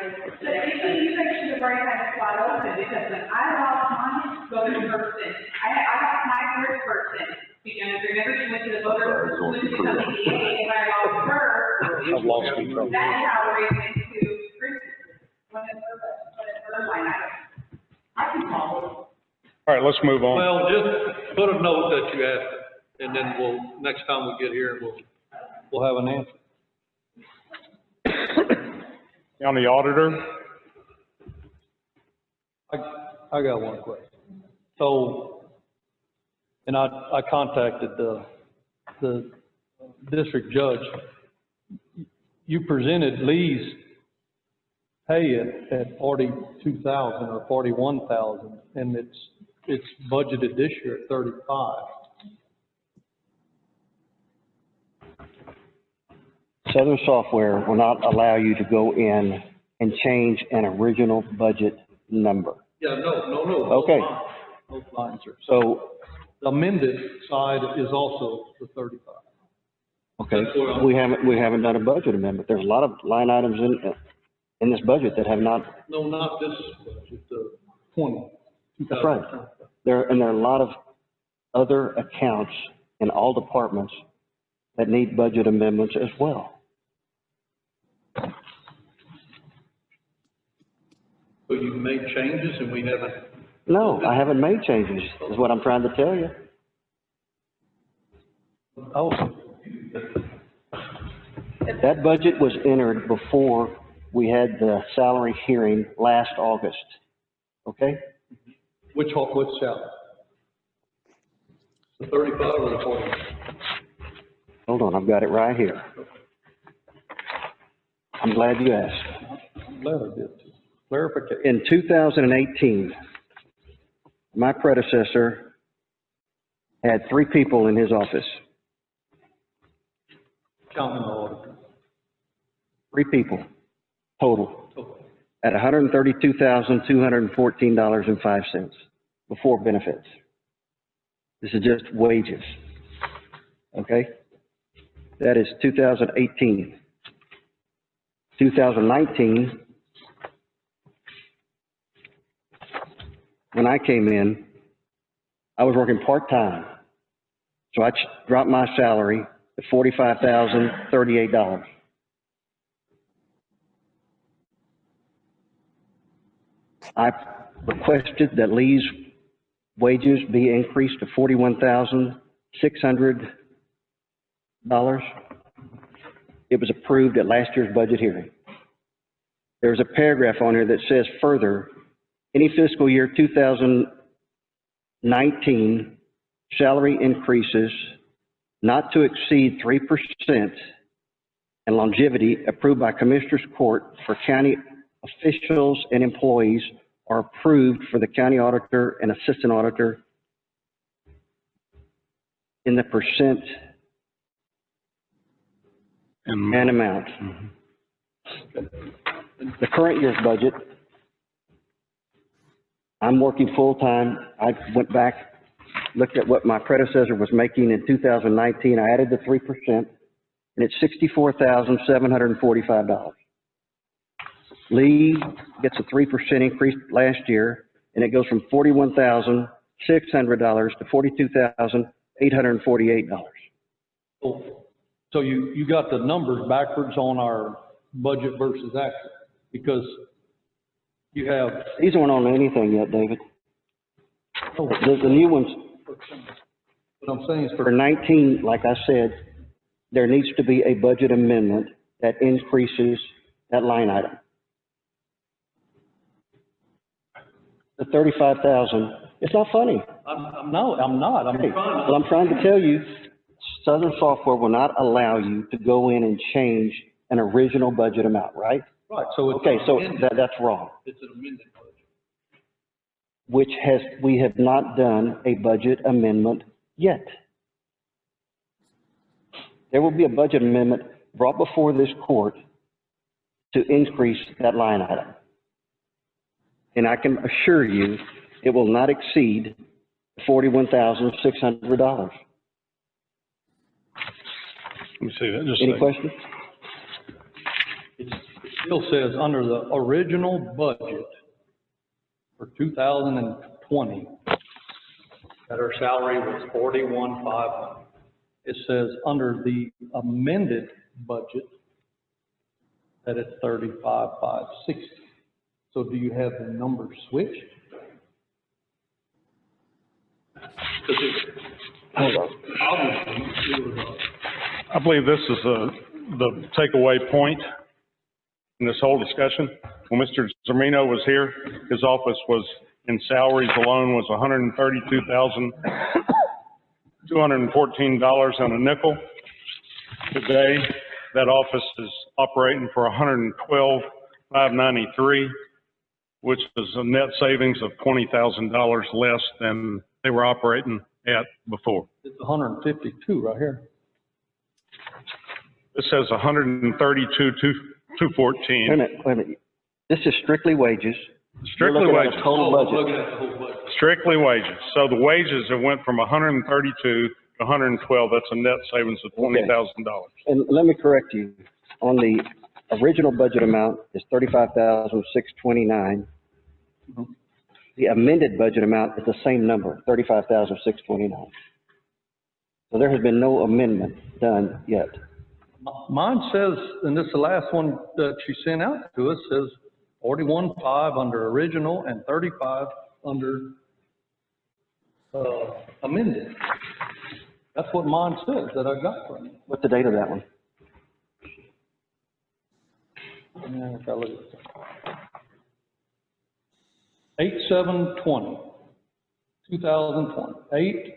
you think she should already had a spot open, because when I lost mine, voter person, I got my first person. Because remember, she went to the voter, went to the CDA, and I lost her. I've lost control. That is how we're into, what is her line item? I can call it. All right, let's move on. Well, just put a note that you asked, and then we'll, next time we get here, We'll have an answer. County auditor, I got one question. So, and I contacted the district judge. You presented Lee's pay at 42,000 or 41,000, and it's budgeted this year at 35. Southern Software will not allow you to go in and change an original budget number. yeah, no. Okay. Those lines are. So, The amended side is also the 35. okay, we haven't done a budget amendment. There's a lot of line items in this budget that have not. No, not this budget, the 20. That's right. There are a lot of other accounts in all departments that need budget amendments as well. So you've made changes and we haven't. No, I haven't made changes, is what I'm trying to tell you. Oh, That budget was entered before we had the salary hearing last August, okay? which salary? The 35 or the 40? Hold on, I've got it right here. I'm glad you asked. I'm glad I did. Clarification. In 2018, my predecessor had 3 people in his office, Counting the auditor. 3 people total, Okay. at $132,214.05 before benefits. This is just wages, okay? That is 2018. 2019, when I came in, I was working part-time. So I dropped my salary to $45,038. I requested that Lee's wages be increased to $41,600. It was approved at last year's budget hearing. There's a paragraph on here that says further, any fiscal year 2019 salary increases not to exceed 3% and longevity approved by Commissioners Court for county officials and employees are approved for the county auditor and assistant auditor in the percent and amount. The current year's budget, I'm working full-time. I went back, looked at what my predecessor was making in 2019. I added the 3%, and it's $64,745. Lee gets a 3% increase last year, and it goes from $41,600 to $42,848. So you got the numbers backwards on our budget versus actual, because you have. These aren't on anything yet, David. Oh, The new ones, what I'm saying is for 19, like I said, there needs to be a budget amendment that increases that line item. The 35,000, it's not funny. I'm not. Okay, well, I'm trying to tell you, Southern Software will not allow you to go in and change an original budget amount, right? Right, so it's. Okay, so that's wrong. It's an amended budget. We have not done a budget amendment yet. There will be a budget amendment brought before this court to increase that line item. and I can assure you, it will not exceed $41,600. Let me see that, just a Any second. questions? It still says under the original budget for 2020, that our salary was 41,500. It says under the amended budget that it's 35,560. So do you have the numbers switched? Hold on. Obviously, it was I believe this is the takeaway point in this whole discussion. When Mr. Zermino was here, his office was, in salaries alone, was $132,214 and a nickel. Today, that office is operating for $112,593, which is a net savings of $20,000 less than they were operating at before. it's 152 right here. It says $132,214. Wait a minute. This is strictly wages. Strictly You're looking wages. at a total budget. Looking at the whole budget. Strictly wages. So the wages have went from 132 to 112. That's a net savings of $20,000. And let me correct you. On the original budget amount is $35,629. The amended budget amount is the same number, $35,629. So there has been no amendment done yet. Mine says, and this is the last one that she sent out to us, says 41,500 under original and 35 under amended. That's what mine says that I got from you. What's the date of that one? Yeah, I gotta look at that. 8/7/20, 2020, 8,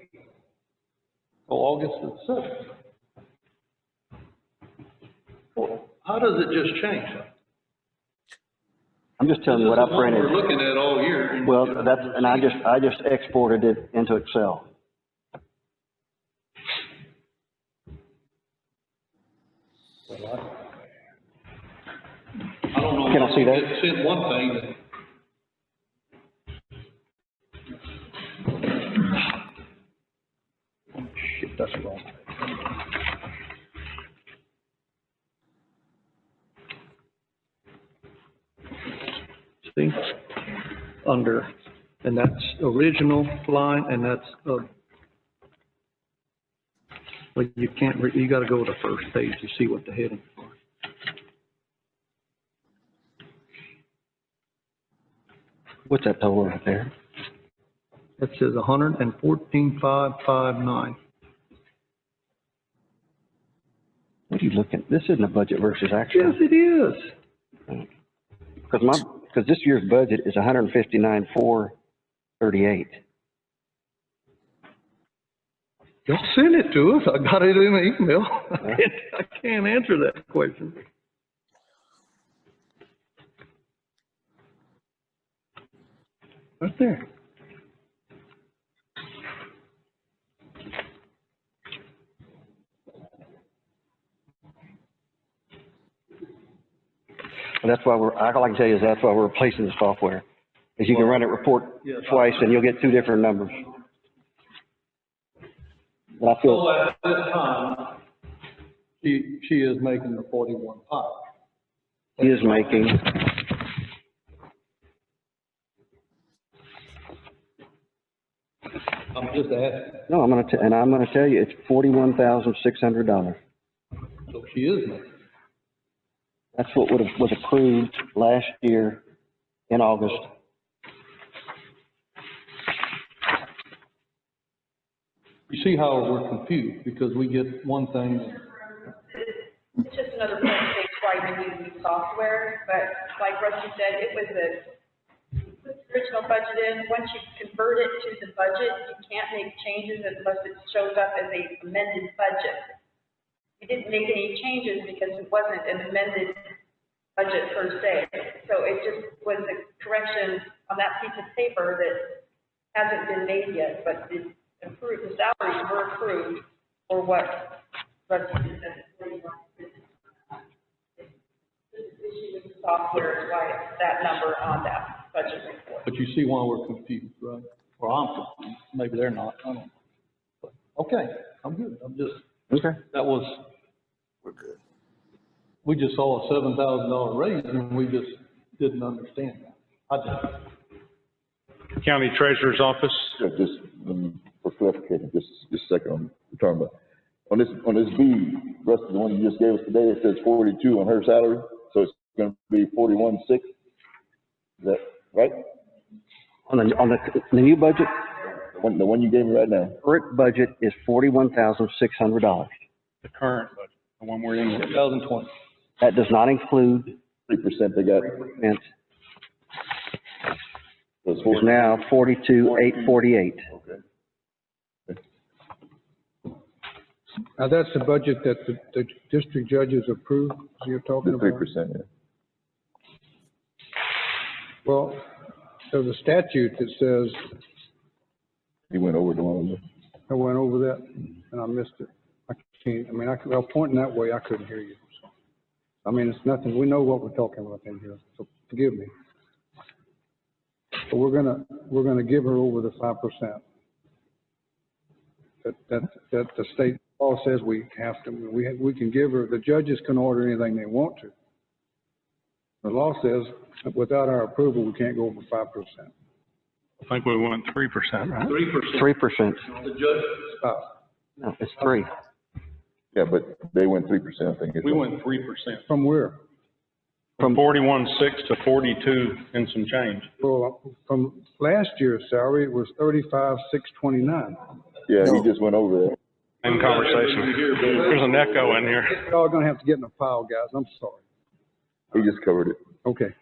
so August the 7th. How does it just change? I'm just telling you what I This is the one printed. we're looking at all year. Well, that's, and I just exported it into Excel. I don't know. Can I see that? It said one thing that. Shit, that's wrong. See, under, and that's original line, and that's, but you can't, you gotta go to the first page to see what the heading is. What's that total right there? That says 114,559. What are you looking, this isn't a budget versus actual. Yes, it is. Because this year's budget is 159,438. Y'all send it to us. I got it in an email. I can't answer that question. Right there. And that's why all I can tell you is that's why we're replacing the software. Is you can run it report twice and you'll get two different numbers. But I So feel, at this time, she is making the 41.5. he is making, I'm just asking. no, I'm gonna tell you, it's $41,600. So she is making. That's what was approved last year in August. You see how we're confused because we get one thing. It's just another point to say why you use new software, but like Rusty said, it was you put the original budget in. Once you convert it to the budget, you can't make changes unless it shows up as a amended budget. We didn't make any changes because it wasn't an amended budget per se. So it just was a correction on that piece of paper that hasn't been made yet, but the salaries were approved for what Rusty said. This issue with the software is why it's that number on that But you see why we're confused, right? Or I'm confused, maybe they're not, I don't know. But, okay, I'm good, I'm just, Okay. that was, We're good. we just saw a $7,000 raise and we just didn't understand that. I did. County Treasurer's Office, Yeah, just, for clarification, just a second, we're talking about, on this B, Russ, the one you just gave us today, it says 42 on her salary, so it's gonna be 41.6. Is that right? On the new budget, The one you gave me right now? current budget is $41,600. the current budget, the one we're in. 2020. That does not include 3% they got, rent. so it's It's now 42,848. Okay. Now, that's the budget that the district judges approved, you're talking The about? 3%, yeah. Well, there's a statute that says, He went over the one. I went over that and I missed it. I can't, I mean, well, pointing that way, I couldn't hear you. I mean, it's nothing, we know what we're talking about in here, so forgive me. But we're gonna give her over the 5%. That the state law says we have to, we can give her, the judges can order anything they want to. The law says that without our approval, we can't go over 5%. I think we went 3%, right? 3%. 3%. The judge, No, it's 3. Yeah, but they went 3%, I think. We went 3%, From where? from 41.6 to 42 and some change. Well, from last year's salary, it was 35,629. Yeah, he just went over that. In conversation. There's an echo in here. Y'all are gonna have to get in a pile, guys, I'm sorry. He just covered it. Okay.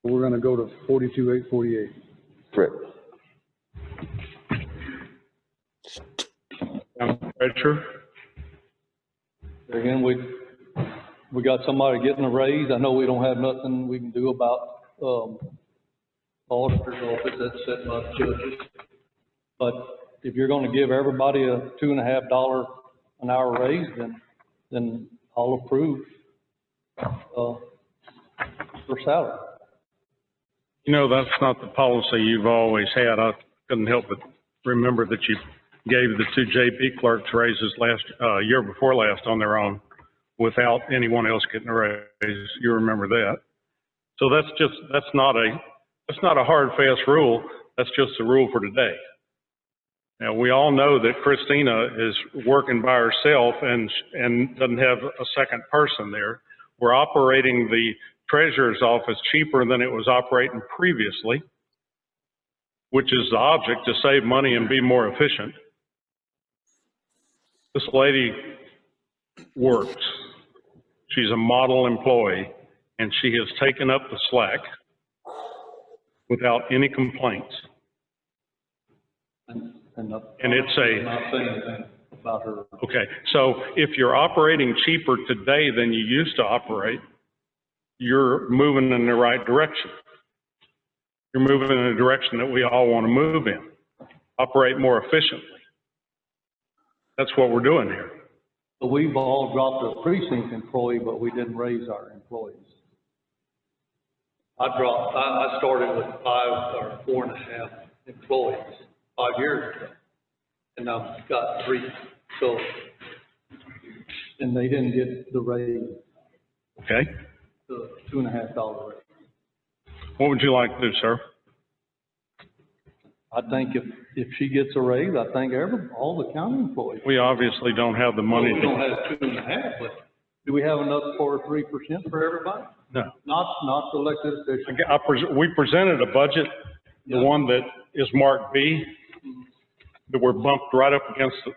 We're gonna go to 42,848. Correct. Treasurer, again, we got somebody getting a raise. I know we don't have nothing we can do about, auditor's office that's set by the judges. But if you're gonna give everybody a $2.50 an hour raise, then I'll approve, for salary. you know, that's not the policy you've always had. I couldn't help but remember that you gave the 2 JP clerks raises year before last on their own without anyone else getting a raise. You remember that. So that's not a hard, fast rule. That's just a rule for today. Now, we all know that Christina is working by herself and doesn't have a second person there. We're operating the treasurer's office cheaper than it was operating previously, which is the object, to save money and be more efficient. This lady works. She's a model employee, and she has taken up the slack without any complaints. And it's I'm not saying anything about her. Okay, so if you're operating cheaper today than you used to operate, you're moving in the right direction. You're moving in a direction that we all want to move in. Operate more efficiently. That's what we're doing here. But we've all dropped a precinct employee, but we didn't raise our employees. I started with 5 or 4.5 employees 5 years ago, and I've got 3. So, and they didn't get the raise, Okay? the $2.50 raise. What would you like to do, sir? I think if she gets a raise, I think all the county employees. We obviously don't have the money We to, don't have 2.5, but do we have enough for 3% for everybody? no. Not the elected officials. We presented a budget, the one that is marked B, that we're bumped right up against it.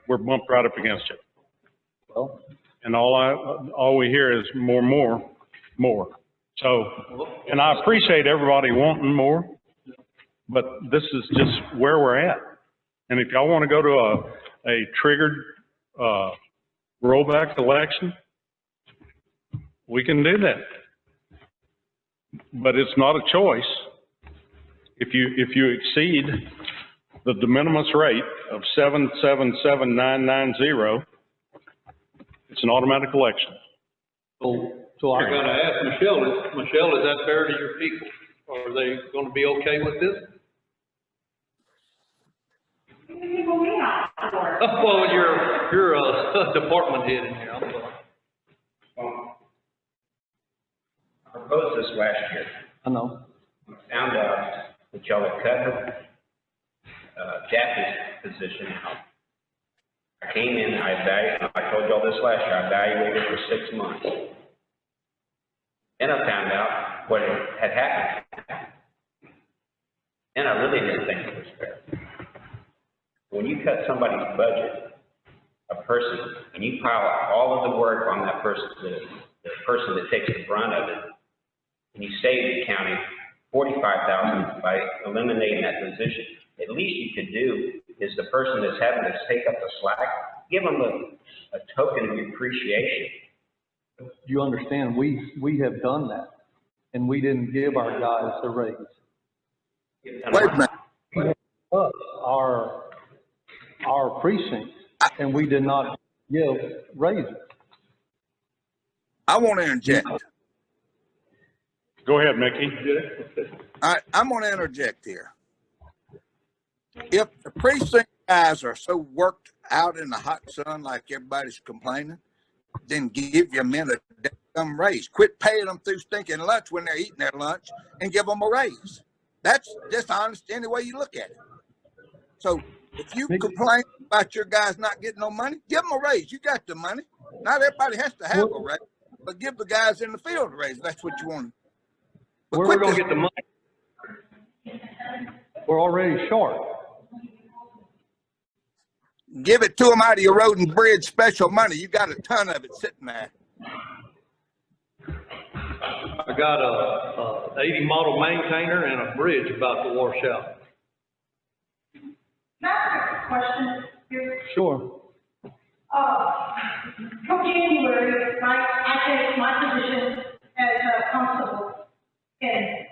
Well, And all we hear is more. So, and I appreciate everybody wanting more, but this is just where we're at. And if y'all want to go to a triggered, rollback election, we can do that. But it's not a choice. If you exceed the de minimis rate of 777,990, it's an automatic election. so So I gotta ask Michelle, is that fair to your people? Are they gonna be okay with this? People may not. Oh, well, you're a department head in here, I'm sorry. I proposed this last year. I know. Found out that y'all had cut her, Daphne's position out. I came in, I told y'all this last year, I evaluated for 6 months. Then I found out what had happened. And I really didn't think it was fair. When you cut somebody's budget, a person, and you pile all of the work on that person, the person that takes the brunt of it, and you save the county $45,000 by eliminating that position, at least you could do is the person that's having to take up the slack, give them a token of appreciation. You understand, we have done that, and we didn't give our guys a raise. Wait a minute. Our precinct, and we did not give raises. I want to interject. Go ahead, Mickey. I'm going to interject here. If the precinct guys are so worked out in the hot sun like everybody's complaining, then give your men a damn raise. Quit paying them through stinking lunch when they're eating their lunch and give them a raise. That's dishonest any way you look at it. So if you complain about your guys not getting no money, give them a raise. You got the money. Not everybody has to have a raise, but give the guys in the field a raise. That's what you want. But Where we're gonna get the money? We're already short. Give it to them out of your road and bridge special money. You got a ton of it sitting there. I got a 80 model maintainer and a bridge about to wash out. Can I ask a question here? Sure. Come January, right, I take my position as a constable in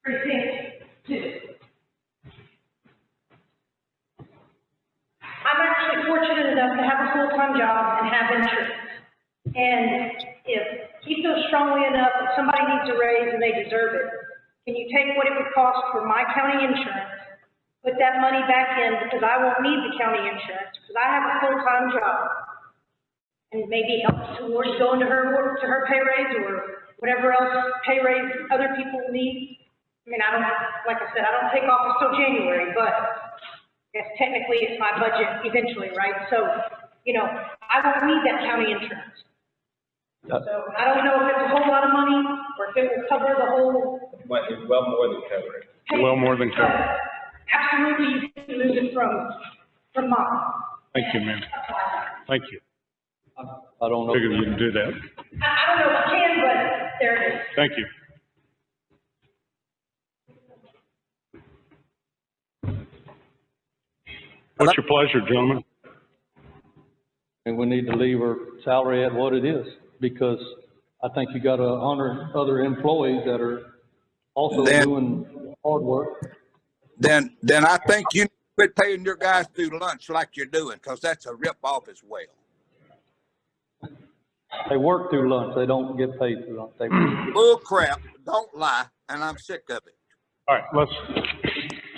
precinct 2. I'm actually fortunate enough to have a full-time job and have insurance. And if he feels strongly enough that somebody needs a raise and they deserve it, can you take what it would cost for my county insurance, put that money back in, because I won't need the county insurance, because I have a full-time job, and maybe help towards going to her pay raise or whatever else pay raise other people need? I mean, like I said, I don't take office till January, but yes, technically it's my budget eventually, right? So, I won't need that county insurance. So I don't know if it's a whole lot of money or if it will cover the whole. It's well more than covered. Well more than covered. Absolutely, you can move it from mom. Thank you, ma'am. Thank you. I don't know. Figured you can do that. I don't know if you can, but there it is. Thank you. What's your pleasure, gentlemen? And we need to leave her salary at what it is, because I think you got 100 other employees that are also doing hard work. Then I think you quit paying your guys through lunch like you're doing, because that's a rip-off as well. They work through lunch, they don't get paid through lunch. Bull crap, don't lie, and I'm sick of it. All right, let's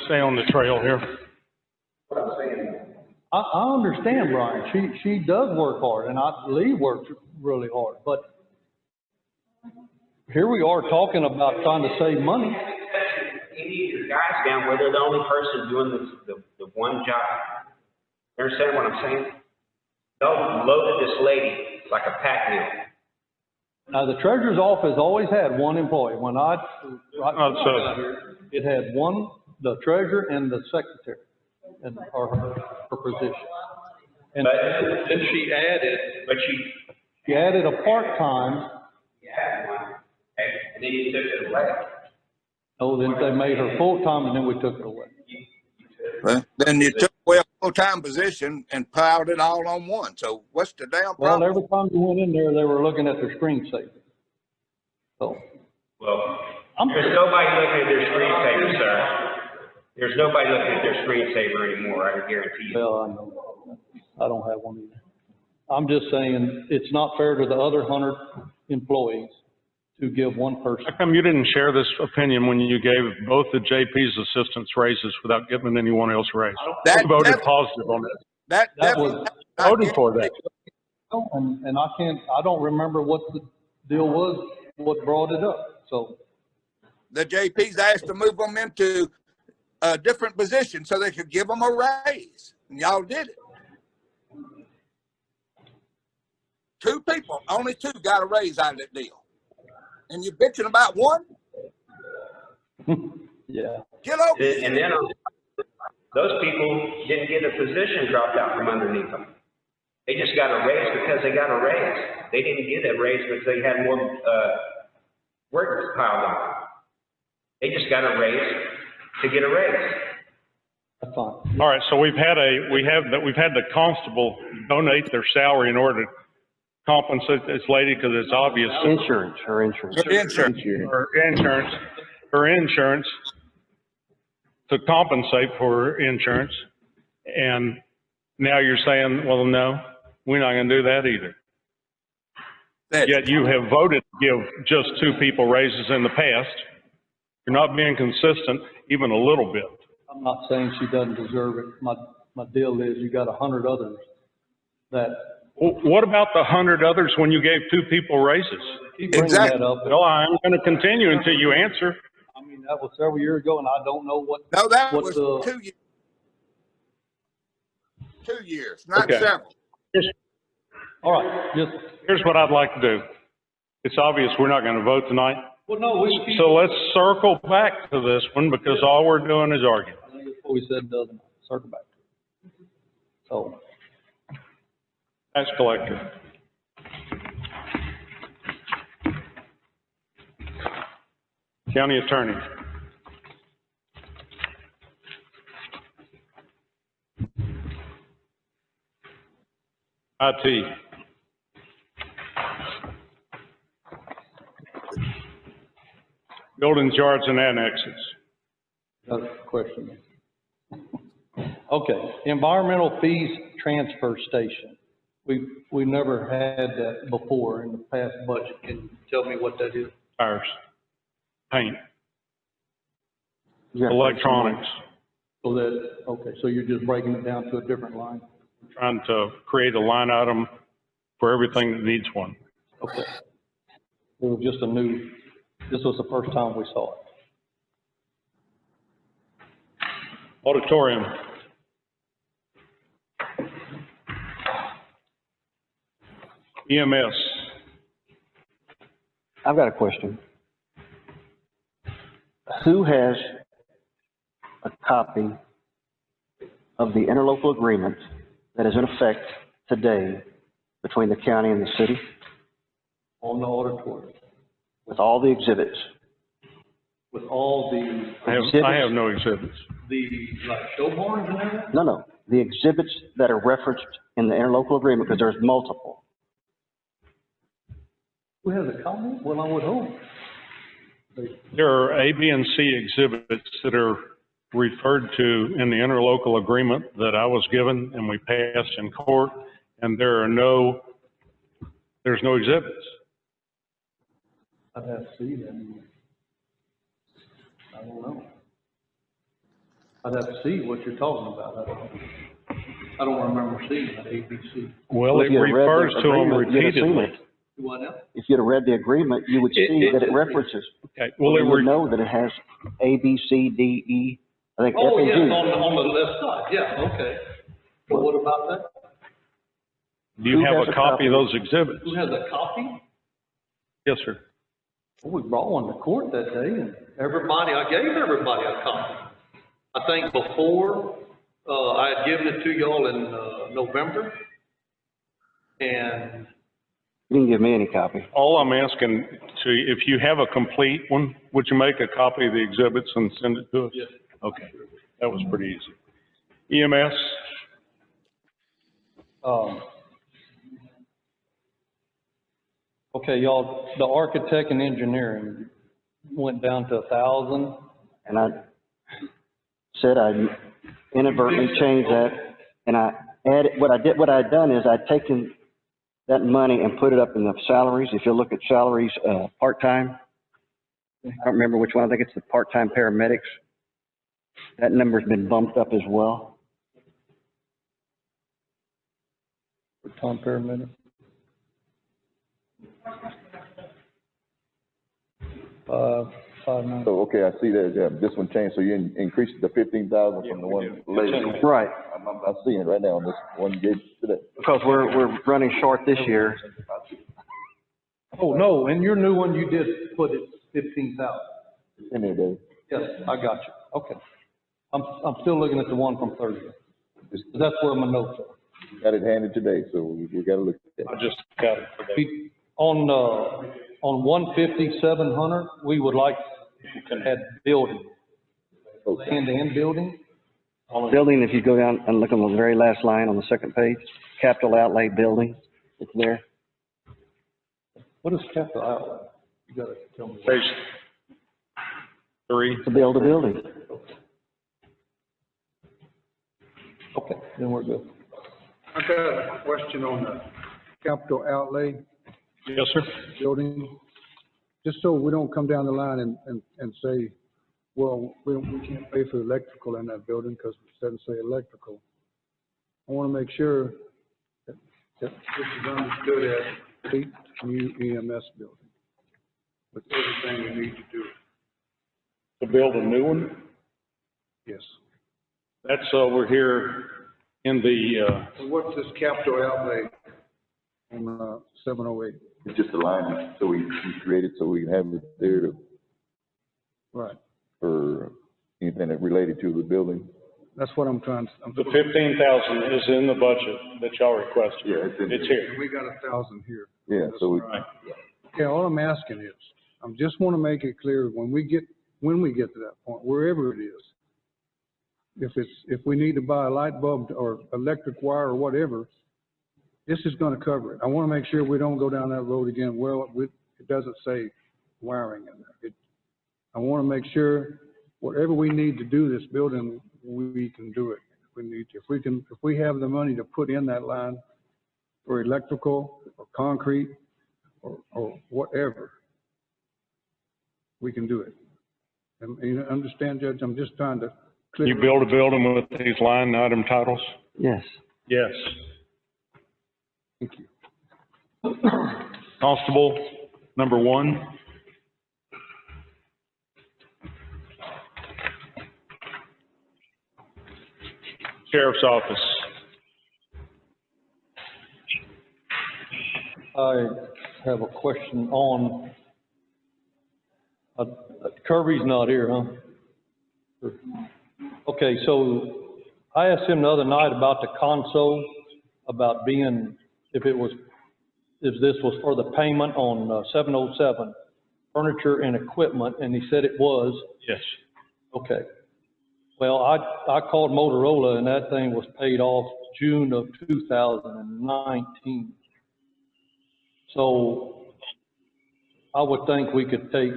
stay on the trail here. I understand, Brian, she does work hard, and Lee works really hard, but here we are talking about trying to save money. You need your guys down where they're the only person doing the one job. You understand what I'm saying? They'll loaded this lady like a pack mule. Now, the treasurer's office always had one employee. When it had one, the treasurer and the secretary, and or her position. And Then she added, she added a part-time. You had one, okay, and then you took it away. Oh, then they made her full-time, and then we took it away. Well, then you took away a full-time position and piled it all on one. So what's the damn problem? Well, every time you went in there, they were looking at their screensaver. So. Well, there's nobody looking at their screensaver, sir. There's nobody looking at their screensaver anymore, I can guarantee you. Well, I know. I don't have one either. I'm just saying, it's not fair to the other 100 employees to give one person. How come you didn't share this opinion when you gave both the JP's assistants raises without giving anyone else a raise? That You voted def- positive on that. That That definitely. was- Voted for that. And I don't remember what the deal was, what brought it up, so. The JPs asked to move them into a different position so they could give them a raise, and y'all did it. 2 people, only 2 got a raise out of that deal. And you're bitching about one? Yeah. Get over it. And then those people didn't get a position dropped out from underneath them. They just got a raise because they got a raise. They didn't get a raise because they had more work piled on. They just got a raise to get a raise. That's fine. All right, so we've had the constable donate their salary in order to compensate this lady because it's obvious. Insurance, her insurance. Your insurance. Her insurance to compensate for her insurance. And now you're saying, well, no, we're not going to do that either. Yet you have voted to give just 2 people raises in the past. You're not being consistent even a little bit. I'm not saying she doesn't deserve it. My deal is you got 100 others that. What about the 100 others when you gave 2 people raises? Keep bringing Exactly. that up. Well, I'm going to continue until you answer. I mean, that was several years ago, and I don't know what. No, that what was the- 2 years. 2 years, not Okay. several. All right, just, Here's what I'd like to do. It's obvious we're not going to vote tonight. well, no, we. So let's circle back to this one because all we're doing is arguing. I think that's what we said, doesn't circle back. So, Tax collector. County attorney. IT. Buildings, yards, and annexes. that's a question. Okay, environmental fees transfer station. We've never had that before in the past budget. Can you tell me what that is? Tires, paint, You got- electronics, So that, okay, so you're just breaking it down to a different line? trying to create a line item for everything that needs one. Okay. It was just this was the first time we saw it. Auditorium. EMS. I've got a question. Who has a copy of the interlocal agreement that is in effect today between the county and the city On the auditorium, with all the exhibits? with all the, I have no exhibits. like show barns and everything? No, the exhibits that are referenced in the interlocal agreement, because there's multiple. Who has a copy? Well, I would hope. There are A, B, and C exhibits that are referred to in the interlocal agreement that I was given and we passed in court, and there's no exhibits. I'd have to see them. I don't know. I'd have to see what you're talking about. I don't remember seeing that ABC. Well, it If you had read the refers to them agreement, you'd have seen repeatedly. it. What else? If you'd have read the agreement, you would see that it references. Okay, well, You would know that it has A, B, C, D, E, I think F Oh, and yes, G. on the left side, yeah, okay. But what about that? do you Who have has a a copy of copy? those exhibits? Who has a copy? Yes, sir. Well, we brought one to court that day, and I gave everybody a copy. I think before, I had given it to y'all in, November. And You didn't give me any copy. All I'm asking if you have a complete one, would you make a copy of the exhibits and send it to us? Yes. Okay, that was pretty easy. EMS, okay, y'all, the architect and engineering went down to 1,000. And I said I inadvertently changed that, and I added, what I'd done is I'd taken that money and put it up in the salaries. If you look at salaries, part-time, I don't remember which one, I think it's the part-time paramedics. That number's been bumped up as well. Tom paramedic. Five nine. So, okay, I see that, yeah, this one changed, so you increased it to 15,000 from the one later. Right, I'm seeing it right now on this one you gave today. because we're running short this year. Oh, no, in your new one, you did put it 15,000. In there, Dave. Yes, I got you. Okay. I'm still looking at the one from 30. That's where my notes are. Got it handed today, so we gotta look at I it. just got it today. On 150,700, we would like to add building, Okay. land and building. Building, if you go down and look on the very last line on the second page, capital outlay building, it's there. What is capital outlay? You gotta tell me. Page 3. To build a building. Okay, then we're good. I got a question on the capital outlay Yes, sir. building, just so we don't come down the line and say, well, we can't pay for electrical in that building because it doesn't say electrical. I want to make sure that this is understood as a new EMS building with everything we need to do. To build a new one, Yes. that's over here in the, So what's this capital outlay on 708? It's just a line, so we created so we can have it there to, Right. for anything that related to the building. That's what I'm trying, the 15,000 is in the budget that y'all requested. Yeah, it's in It's there. here. we got 1,000 here. Yeah, so we, Right. Yeah, all I'm asking is, I just want to make it clear when we get to that point, wherever it is, if we need to buy a light bulb or electric wire or whatever, this is going to cover it. I want to make sure we don't go down that road again. Well, it doesn't say wiring in there. I want to make sure whatever we need to do this building, we can do it. If we need to, if we have the money to put in that line for electrical or concrete or whatever, we can do it. And you understand, Judge, I'm just trying to clear. You build a building with these line item titles? Yes. Yes. Thank you. Constable, number 1. Sheriff's Office. I have a question on, Kirby's not here, huh? Okay, so I asked him the other night about the console, about being, if this was for the payment on 707, furniture and equipment, and he said it was. Yes. Okay. Well, I called Motorola and that thing was paid off June of 2019. So I would think we could take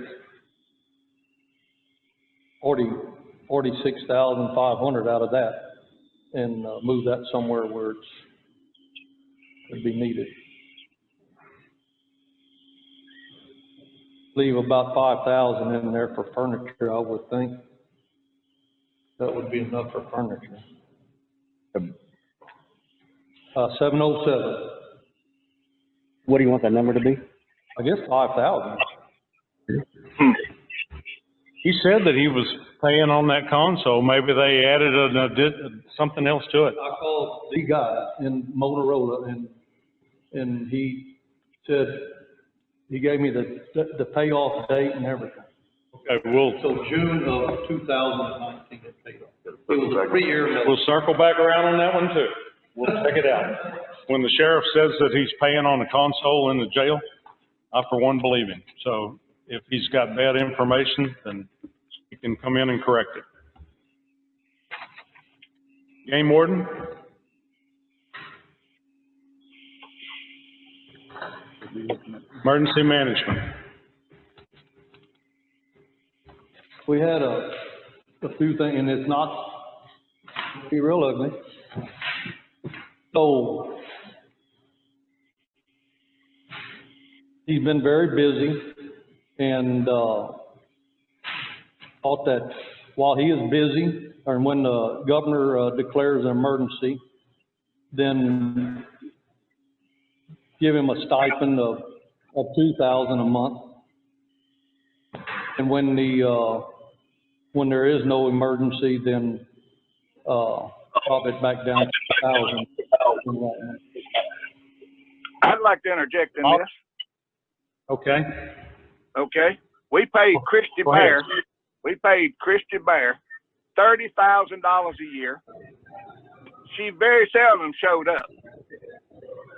46,500 out of that and move that somewhere where it'd be needed. Leave about 5,000 in there for furniture, I would think. That would be enough for furniture. 707, What do you want that number to be? I guess 5,000. He said that he was paying on that console. Maybe they added something else to it. I called the guy in Motorola and he said, he gave me the payoff date and everything. Okay, So June of 2019 it paid off. It was a 3-year note. we'll circle back around on that one too. We'll check it out. When the sheriff says that he's paying on a console in the jail, I for one believe him. So if he's got bad information, then he can come in and correct it. Game warden? Emergency management. We had a few things, and it's not, be real ugly. So he's been very busy, and, thought that while he is busy, or when the governor, declares an emergency, then give him a stipend of $2,000 a month. And when when there is no emergency, then, drop it back down to 1,000. I'd like to interject in this. Okay. Okay, we paid Christy Go ahead. Bear, we paid Christy Bear $30,000 a year. She very seldom showed up.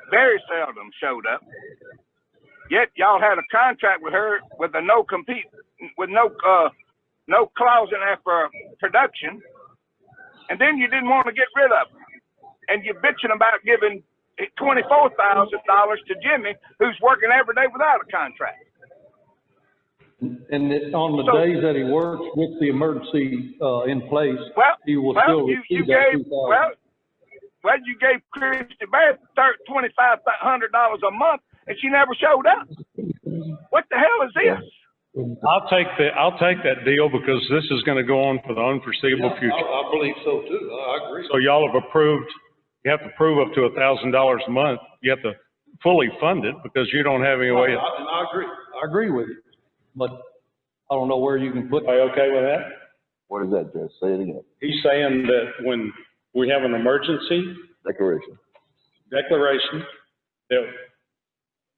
Very seldom showed up. Yet y'all had a contract with her with a no compete, with no clause in there for production, and then you didn't want to get rid of her, and you're bitching about giving $24,000 to Jimmy, who's working every day without a contract. And on the days that he works with the emergency, in place, he will still receive that $2,000. Well, you gave Christy Bear $2,500 a month, and she never showed up. What the hell is this? I'll take that deal because this is gonna go on for the unforeseeable future. I believe so too. I agree. So y'all have approved, you have to prove up to $1,000 a month. You have to fully fund it because you don't have any way. And I agree. I agree with you, but I don't know where you can put. Are you okay with that? What is that, Judge? Say it again. He's saying that when we have an emergency Declaration. that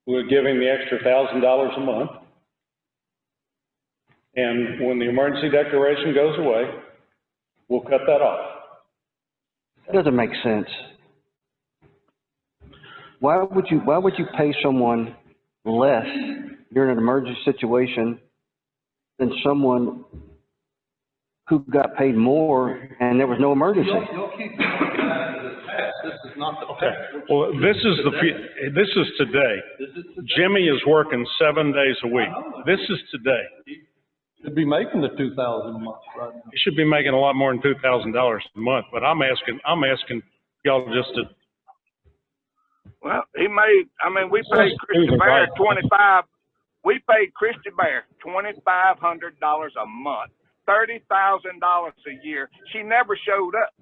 we're giving the extra $1,000 a month. And when the emergency declaration goes away, we'll cut that off. That doesn't make sense. Why would you pay someone less during an emergency situation than someone who got paid more and there was no emergency? You'll keep looking at the past. This is not the past. Well, this is today. Jimmy is working 7 days a week. This is today. Should be making the $2,000 a month right now. He should be making a lot more than $2,000 a month, but I'm asking y'all just to. Well, we paid Christy Bear we paid Christy Bear $2,500 a month, $30,000 a year. She never showed up.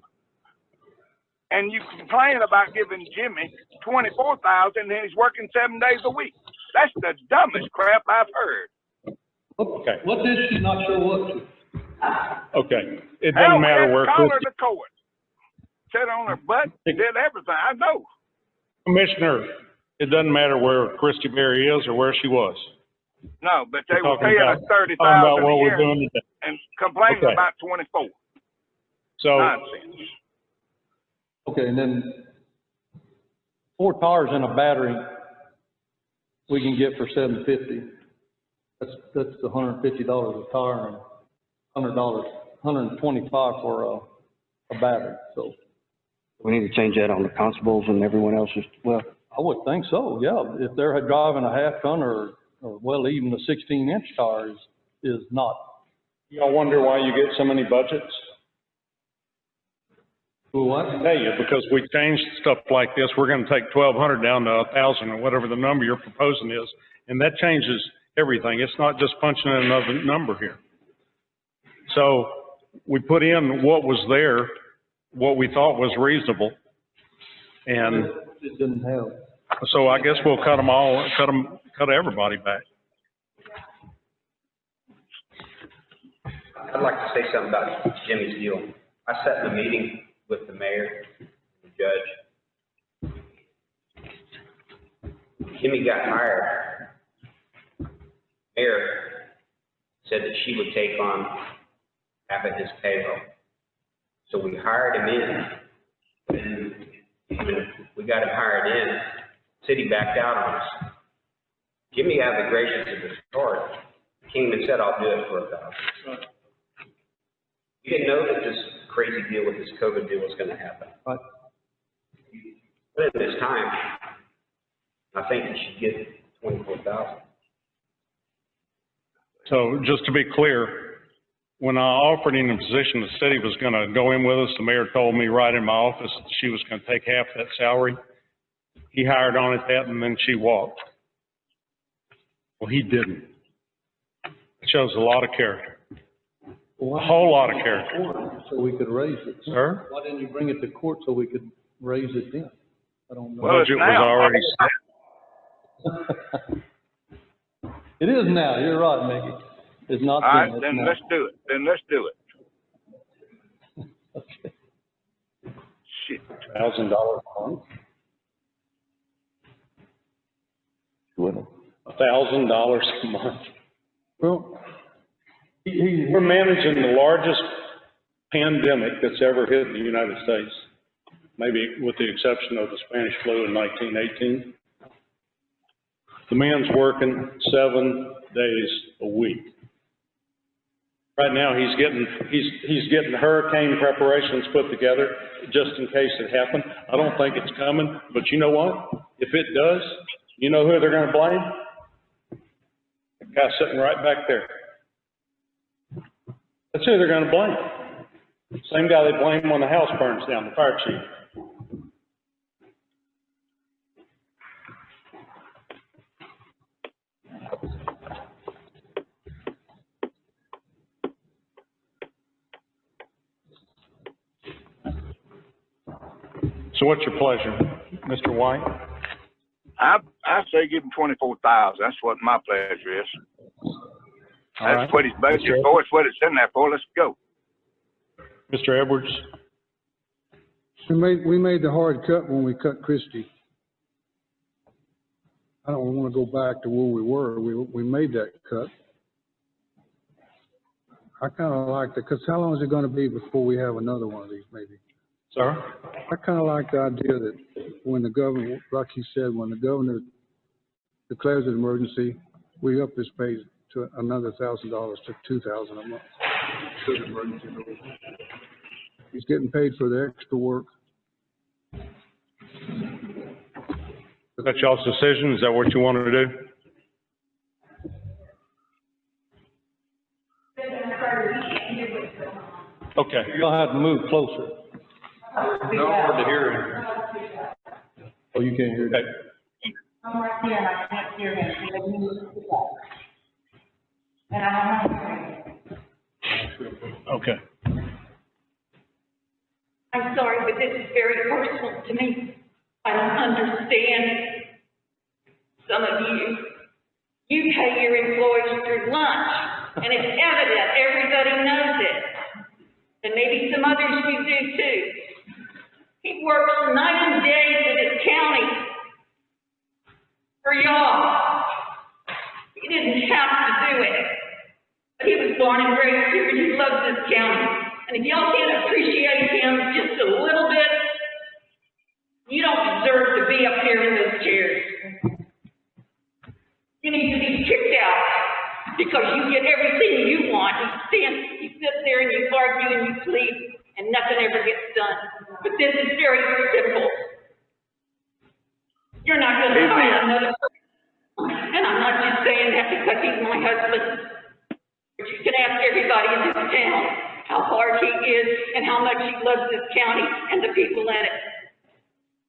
And you complain about giving Jimmy $24,000 and he's working 7 days a week. That's the dumbest crap I've heard. Okay. What did she not show up to? Okay. It doesn't matter where. Call her to court. Sit on her butt, did everything. I know. Commissioner, it doesn't matter where Christy Berry is or where she was. No, but they were Talking paying about- us $30,000 talking about what a we're year doing today. and complaining Okay. about 24. So, Nonsense. Okay, and then 4 tires and a battery we can get for $750. That's $150 a tire and $125 for a battery. So We need to change that on the constables and everyone else as well. I would think so, yeah. If they're driving a half ton or well, even a 16-inch tire is not. y'all wonder why you get so many budgets? What? I tell you, because we changed stuff like this, we're gonna take 1,200 down to 1,000 or whatever the number you're proposing is, and that changes everything. It's not just punching in another number here. So we put in what was there, what we thought was reasonable, and It didn't have. so I guess we'll cut everybody back. I'd like to say something about Jimmy's deal. I sat in a meeting with the mayor, the judge. Jimmy got hired. Mayor said that she would take on half of his payroll. So we hired him in. And even we got him hired in, city backed out on us. Jimmy had the gracious of his heart, came and said, I'll do it for $1,000. We didn't know that this crazy deal with this COVID deal was going to happen. Right. But at this time, I think we should get 24,000. So just to be clear, when I offered him the position, the city was gonna go in with us. The mayor told me right in my office that she was gonna take half that salary. He hired on at that and then she walked. Well, he didn't. It shows a lot of character, Well, a whole lot of character. So we could raise it. Sir? Why didn't you bring it to court so we could raise it then? I don't know. Well, it's Budget was now. already set. It is now, you're right, Mickey. It's not All right, then, it's then now. let's do it. Then let's do it. Okay. Shit. $1,000 a month. What? $1,000 a month. Well, We're managing the largest pandemic that's ever hit the United States, maybe with the exception of the Spanish flu in 1918. The man's working 7 days a week. Right now, he's getting hurricane preparations put together just in case it happened. I don't think it's coming, but you know what? If it does, you know who they're gonna blame? The guy sitting right back there. That's who they're gonna blame. Same guy they blame when the house burns down, the fire chief. So what's your pleasure, Mr. White? I say give him 24,000. That's what my pleasure is. All That's right. what he's budgeted for. It's what it's in there for. Let's go. Mr. Edwards? we made the hard cut when we cut Christie. I don't want to go back to where we were. We made that cut. I kind of like that, because how long is it going to be before we have another one of these, maybe? Sir? I kind of like the idea that when the governor, like he said, when the governor declares an emergency, we up his pay to another $1,000 to $2,000 a month. Should the emergency go. He's getting paid for the extra work. Is that y'all's decision? Is that what you want to do? Okay. You're gonna have to move closer. No hard to hear him. Oh, you can't hear Okay. that? I'm right here and I can't hear him, so let me move to that. And I don't know. Okay. I'm sorry, but this is very personal to me. I don't understand some of you. You pay your employees through lunch, and it's evident, everybody knows it. And maybe some others you do too. He works night and day for this county. For y'all. He didn't have to do it. But he was born and raised here and he loves this county. And if y'all can't appreciate him just a little bit, you don't deserve to be up here in those chairs. You need to be kicked out because you get everything you want. You sit there and you argue and you plead and nothing ever gets done. But this is very simple. You're not going to hire another person. And I'm not just saying that because he's my husband. But you can ask everybody in this town how hard he is and how much he loves this county and the people in it.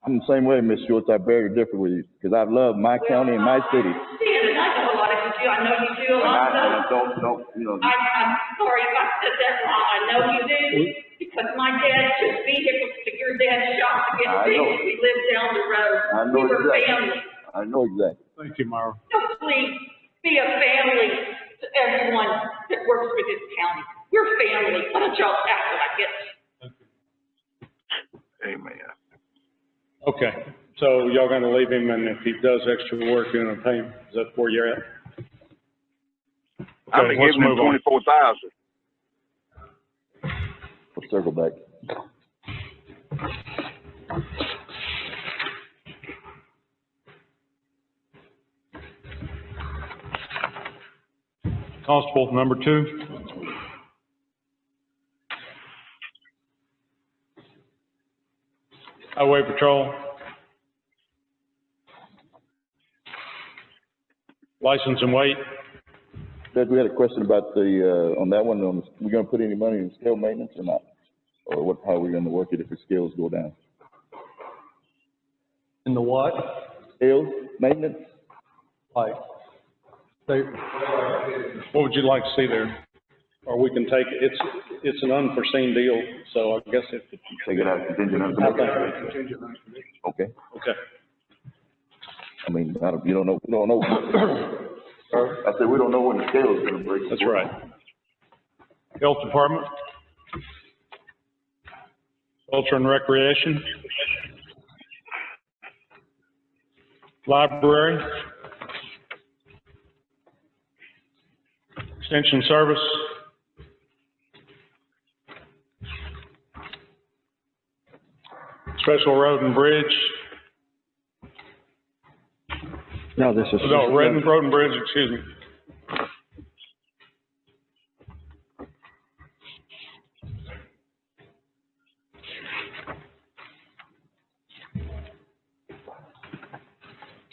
I'm the same way, Ms. Schultz. I beg to differ with you, because I love my county and my city. I understand, and I know a lot of you do. I know you do a lot of Don't, you know. I'm sorry if I said that wrong. I know you do, because my dad took vehicles to your dad's shop to get I things. know. We lived down the road. I know We were exactly. family. I know exactly. Thank you, Myra. So please, be a family to everyone that works for this county. We're family. Why don't y'all act like it? Amen. Okay. So y'all gonna leave him, and if he does extra work, you're gonna pay him? Is that where you're at? I'm Okay, let's giving him move on. 24,000. We'll circle back. Constable number 2. Highway Patrol. License and weight. Judge, we had a question about the, on that one, we gonna put any money in scale maintenance or not? Or what, how are we gonna work it if the scales go down? In the what? Scales, maintenance? Like, They, What would you like to see there? Or we can take, it's an unforeseen deal, so I guess if, Take it out contingent on Okay, okay. I mean, you don't know, we don't know. I said, we don't know when the scale is gonna break. That's right. Health Department? Culture and Recreation? Library? Extension Service? Special Road and Bridge? No, this is. No, Road and Bridge, excuse me.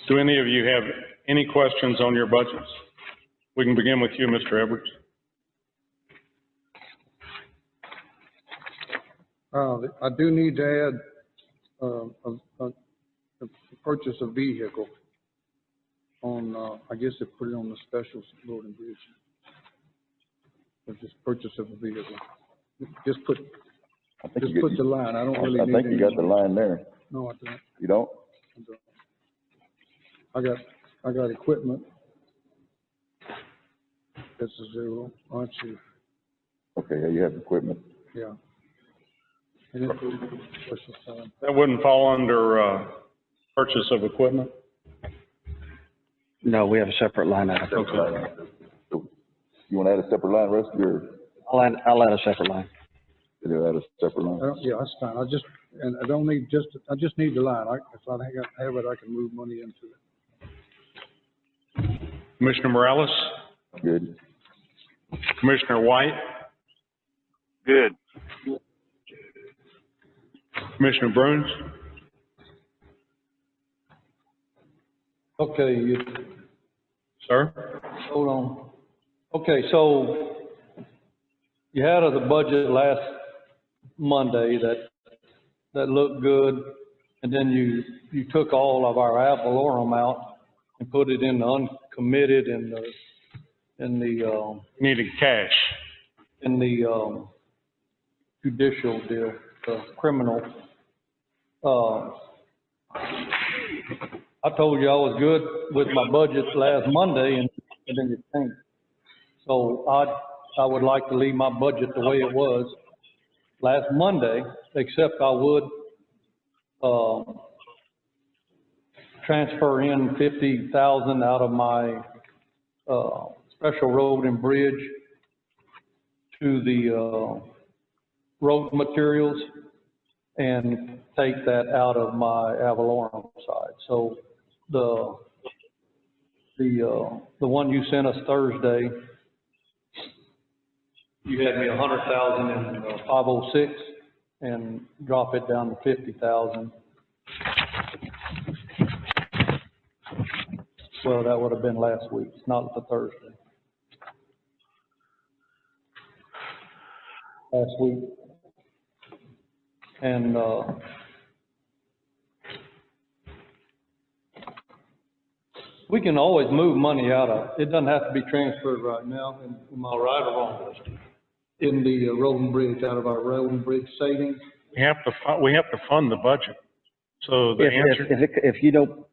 Do any of you have any questions on your budgets? We can begin with you, Mr. Edwards. I do need to add, a purchase of vehicle on, I guess they put it on the special road and bridge. Or just purchase of a vehicle. Just put the line, I don't really need. I think you got the line there. No, I don't. You don't? I got equipment. That's a zero, aren't you? Okay, yeah, you have equipment. Yeah. And it- what's the sign? That wouldn't fall under, purchase of equipment? No, we have a separate line item. Okay. So, you wanna add a separate line, Rusty, or I'll add a separate line. you add a separate line? Yeah, that's fine. I don't need I just need the line. If I have it, I can move money into it. Commissioner Morales? Good. Commissioner White? Good. Commissioner Bruins? okay, Sir? hold on. Okay, so you had the budget last Monday that looked good, and then you took all of our ad valorem out and put it in the uncommitted and Needed cash. in the judicial deal, the criminal. I told you I was good with my budget last Monday, and then it changed. So I would like to leave my budget the way it was last Monday, except I would transfer in 50,000 out of my special road and bridge to the road materials and take that out of my ad valorem side. So the one you sent us Thursday, you had me 100,000 in 506 and drop it down to 50,000. Well, that would have been last week, not the Thursday. Last week. And, we can always move money out of, it doesn't have to be transferred right now, am I right or wrong, Rusty? In the road and bridge, out of our road and bridge savings. We have to fund the budget. So the answer, If you don't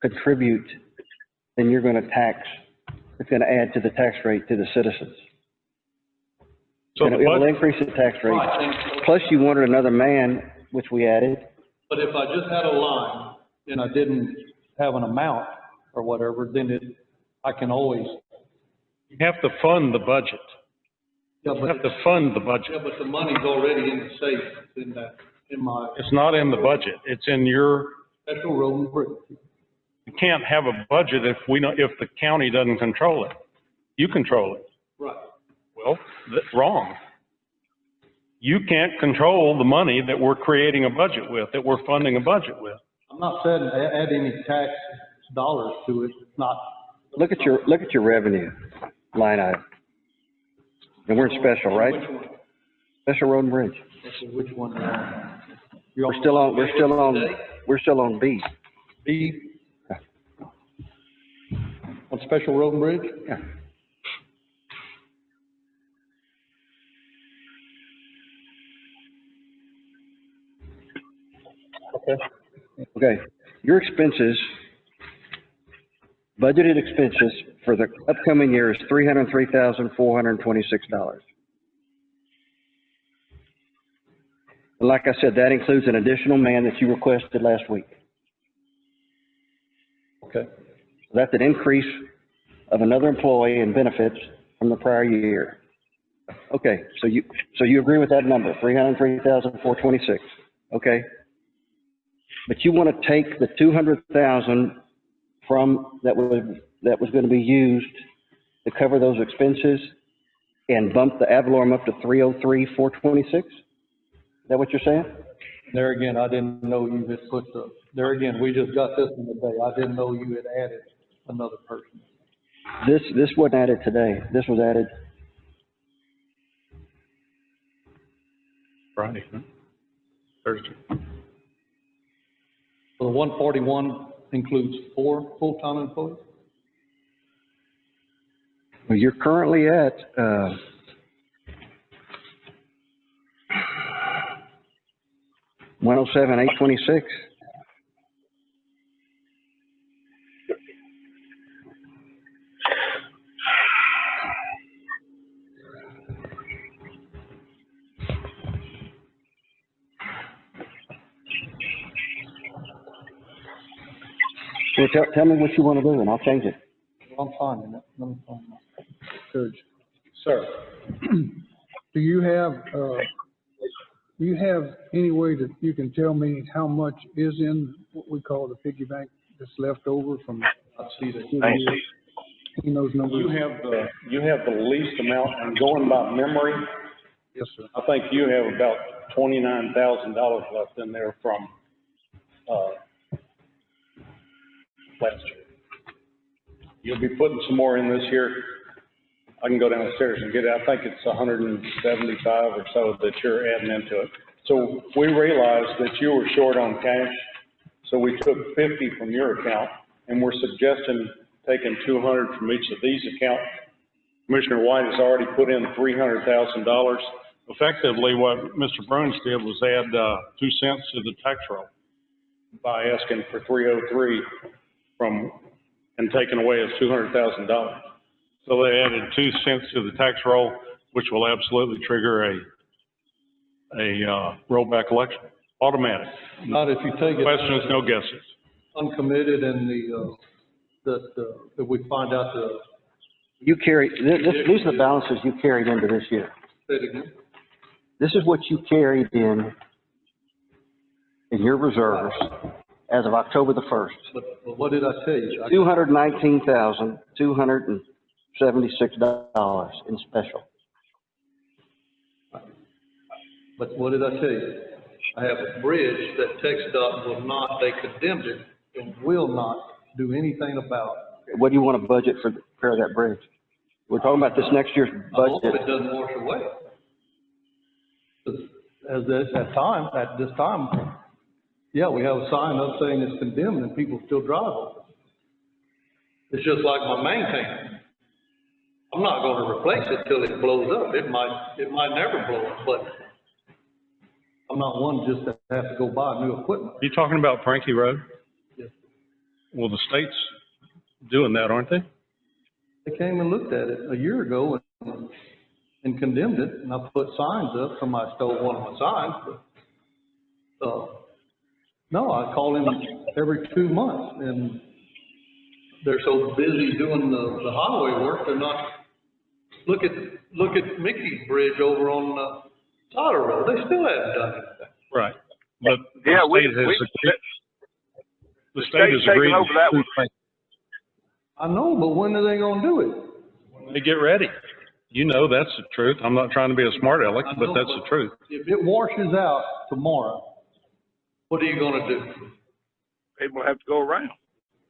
contribute, then you're gonna it's gonna add to the tax rate to the citizens. so the It'll budget, increase the tax rate. Right. Plus you wanted another man, which we added. But if I just had a line and I didn't have an amount or whatever, then I can always. you have to fund the budget. Yeah, You have to fund the budget. Yeah, but the money's already in the savings, in my It's not in the budget. It's in your, special road and bridge. you can't have a budget if the county doesn't control it. You control it. Right. Well, wrong. You can't control the money that we're creating a budget with, that we're funding a budget with. I'm not saying add any tax dollars to it, it's not. Look at your revenue line item. And we're in special, right? Which one? Special road and bridge. Okay, which one? We're still on B. B. On Special Road and Bridge? Yeah. Okay, your expenses, budgeted expenses for the upcoming year is $303,426. And like I said, that includes an additional man that you requested last week. Okay. That's an increase of another employee and benefits from the prior year. Okay, so you agree with that number, 303,426, okay? But you want to take the 200,000 from, that was going to be used to cover those expenses and bump the ad valorem up to 303,426? Is that what you're saying? There again, I didn't know you had put there again, we just got this one today. I didn't know you had added another person. This wasn't added today. This was added Friday, huh? Thursday. So the 141 includes 4 full-time employees? Well, you're currently at, 107,826. Well, tell me what you want to do and I'll change it. I'm finding it. Let me find it. Judge, Sir, do you have any way that you can tell me how much is in what we call the piggy bank that's left over from? I see that. In those numbers? you have the least amount, and going by memory, Yes, sir. I think you have about $29,000 left in there from, last year. You'll be putting some more in this year. I can go downstairs and get it. I think it's 175 or so that you're adding into it. So we realized that you were short on cash, so we took 50 from your account, and we're suggesting taking 200 from each of these accounts. Commissioner White has already put in $300,000. Effectively, what Mr. Bruns did was add 2 cents to the tax roll by asking for 303 from, and taking away his $200,000. So they added 2 cents to the tax roll, which will absolutely trigger a rollback election, automatic. Not if you take it. Questions, no guesses. Uncommitted and that we find out You carry, these are the balances you carried into this year. say it again. This is what you carried in your reserves as of October the 1st. But what did I tell you? $219,276 in special. But what did I tell you? I have a bridge that TxDOT will not, they condemned it and will not do anything about. What do you want to budget for repair of that bridge? We're talking about this next year's I hope budget. it doesn't wash away. 'Cause at this time, yeah, we have a sign up saying it's condemned and people still drive over it. It's just like my main tank. I'm not gonna replace it till it blows up. It might never blow up, but I'm not one just to have to go buy new equipment. You talking about Frankie Road? Yes. Well, the state's doing that, aren't they? They came and looked at it a year ago and condemned it, and I put signs up. Somebody stole one of my signs, but, no, I call him every 2 months, and they're so busy doing the highway work, they're not, look at Mickey's Bridge over on, Sauter Road, they still haven't done anything. Right. But Yeah, the state has agreed. over that one. I know, but when are they gonna do it? When they get ready. You know, that's the truth. I'm not trying to be a smart aleck, but that's the truth. If it washes out tomorrow, what are you gonna do? People have to go around.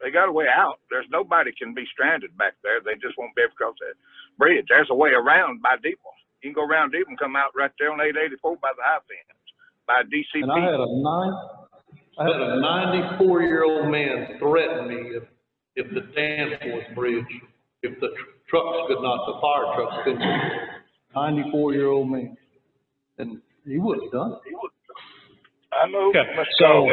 They got a way out. There's nobody can be stranded back there. They just won't be able to cross that bridge. There's a way around by Depot. You can go around Depot and come out right there on 884 by the high fence, by DCP. And I had a 94-year-old man threaten me if the Danforth Bridge, if the trucks could not, the fire trucks couldn't. 94-year-old man, and he would have done it. Okay, so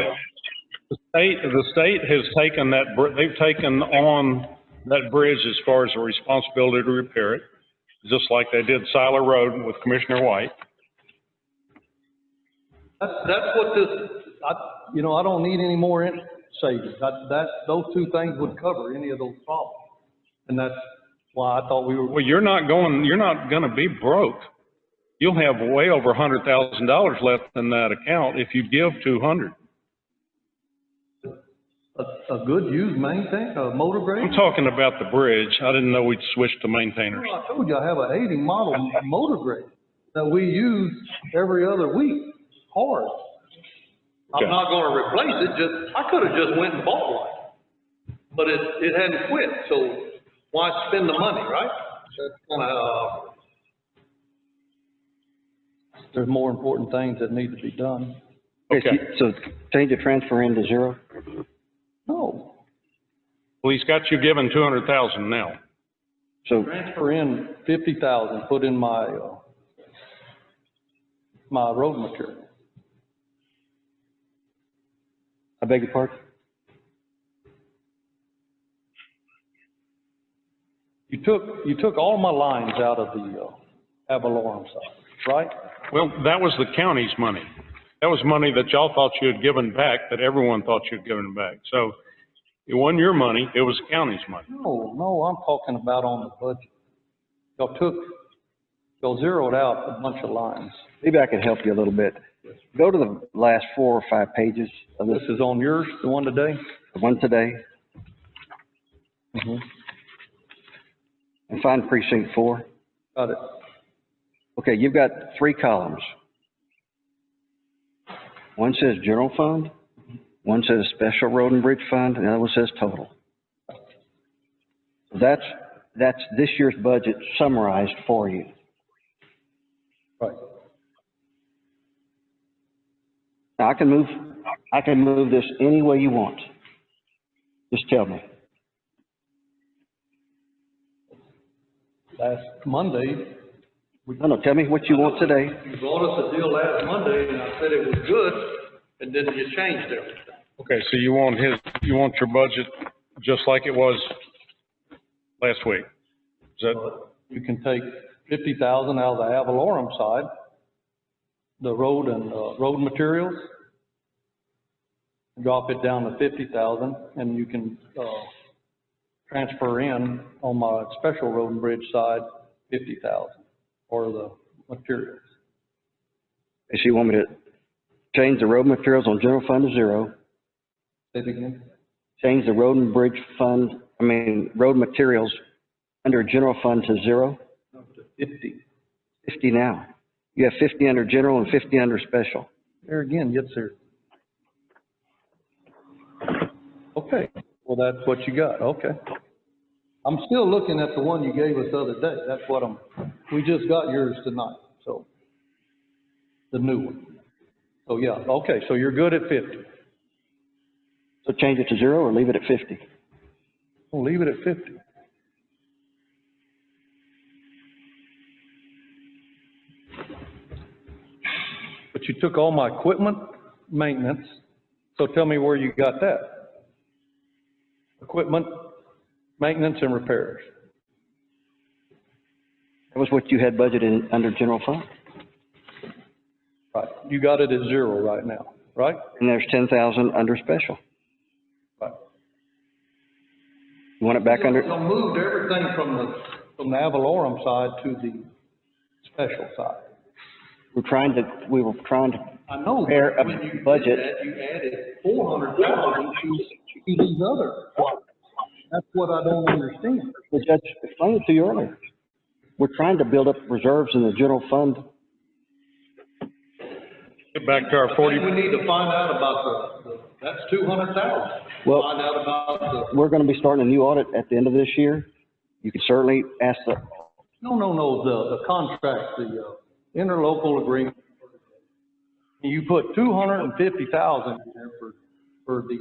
the state has taken that, they've taken on that bridge as far as the responsibility to repair it, just like they did Siler Road with Commissioner White. That's what this, I don't need any more savings. Those two things would cover any of those problems. And that's why I thought we were. Well, you're not gonna be broke. You'll have way over $100,000 left in that account if you give 200. A good used maintain, a motor grade? I'm talking about the bridge. I didn't know we'd switch to maintainers. Well, I told you I have an 80 model motor grade that we use every other week, hard. Okay. I'm not gonna replace it, I could have just went and bought one. But it hadn't quit, so why spend the money, right? That's kind of how I operate. There's more important things that need to be done. Okay. So change the transfer in to zero? No, Well, he's got you given 200,000 now. So, transfer in 50,000, put in my road material. I beg your pardon? You took all my lines out of the ad valorem side, right? Well, that was the county's money. That was money that y'all thought you had given back, that everyone thought you had given back. So it wasn't your money, it was the county's money. No, I'm talking about on the budget. Y'all zeroed out a bunch of lines. Maybe I can help you a little bit. Go to the last 4 or 5 pages of this, This is on yours, the one today? the one today, Mm-hmm. and find precinct 4. Got it. Okay, you've got 3 columns. One says general fund, one says special road and bridge fund, and the other one says total. That's this year's budget summarized for you. Right. Now, I can move this any way you want. Just tell me. Last Monday, No, tell me what you want today. you brought us a deal last Monday, and I said it was good, and then you changed everything. Okay, so you want your budget just like it was last week? Is that, You can take 50,000 out of the ad valorem side, the road and road materials, drop it down to 50,000, and you can transfer in on my special road and bridge side 50,000 for the materials. So you want me to change the road materials on general fund to 0, Say it again. change the road and bridge fund, road materials under general fund to 0? Up to 50. 50 now. You have 50 under general and 50 under special. There again, yes, sir. Okay, well, that's what you got, okay. I'm still looking at the one you gave us the other day. That's what we just got yours tonight, so. The new one. So, yeah, okay, so you're good at 50. So change it to 0 or leave it at 50? We'll leave it at 50. But you took all my equipment maintenance, so tell me where you got that. Equipment, maintenance, and repairs. That was what you had budgeted under general fund? Right, you got it at 0 right now, right? And there's 10,000 under special. Right. You want it back under? So moved everything from the ad valorem side to the special side. We were trying to I know, prepare but when you a did budget. that, you added 400,000 to these other. That's what I don't understand. The judge explained it to you earlier. We're trying to build up reserves in the general fund. get back to our 40, We need to find out about that's 200,000. Well, Find out about we're going to be starting a new audit at the end of this year. You can certainly ask the, the contract, the interlocal agreement. You put 250,000 in there for for the,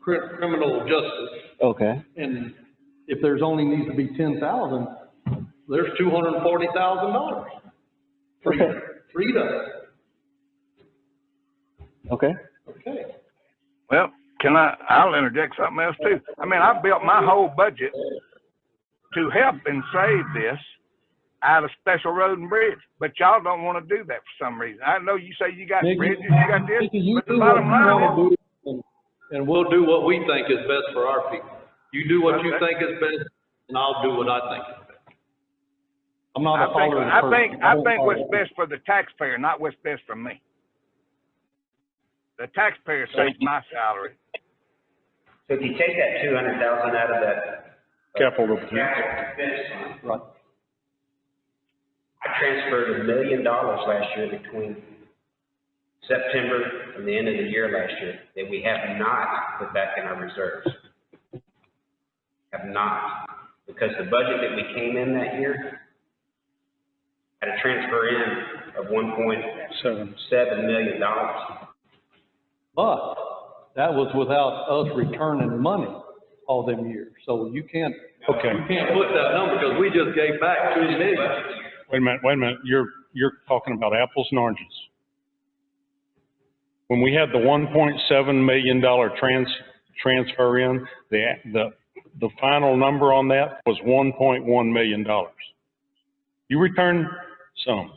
criminal justice. Okay. And if there's only needs to be 10,000, there's $240,000. Okay. Freed up. Okay. Okay. Well, I'll interject something else too. I mean, I built my whole budget to help and save this out of special road and bridge, but y'all don't want to do that for some reason. I know you say you got bridges, you got this, but the bottom line is, and we'll do what we think is best for our people. You do what you think is best, and I'll do what I think is best. I'm not a follower of the person. I think what's best for the taxpayer, not what's best for me. The taxpayer saves my salary. So if you take that 200,000 out of that. Capital defense. Defense fund, Right. I transferred $1 million last year between September and the end of the year last year that we have not put back in our reserves. Have not, because the budget that we came in that year had a transfer in of $1.7 million. But that was without us returning money all them years. So you can't, Okay. you can't put that number because we just gave back $2 million. Wait a minute. You're talking about apples and oranges. When we had the $1.7 million transfer in, the final number on that was $1.1 million. You returned some,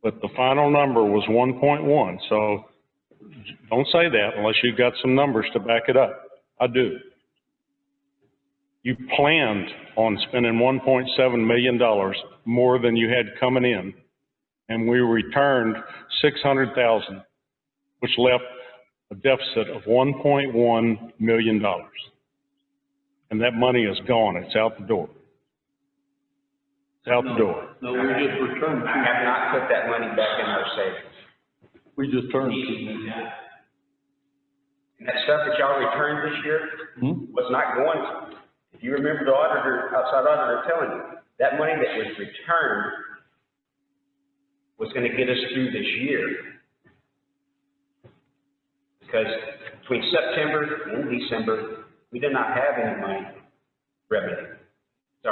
but the final number was 1.1. So don't say that unless you've got some numbers to back it up. I do. You planned on spending $1.7 million more than you had coming in, and we returned $600,000, which left a deficit of $1.1 million. And that money is gone. It's out the door. It's out the door. No, we just returned. I have not put that money back in our savings. We just turned. And that stuff that y'all returned this year was not going to. If you remember the outside auditor telling you, that money that was returned was going to get us through this year. Because between September and December, we did not have any money revenue. So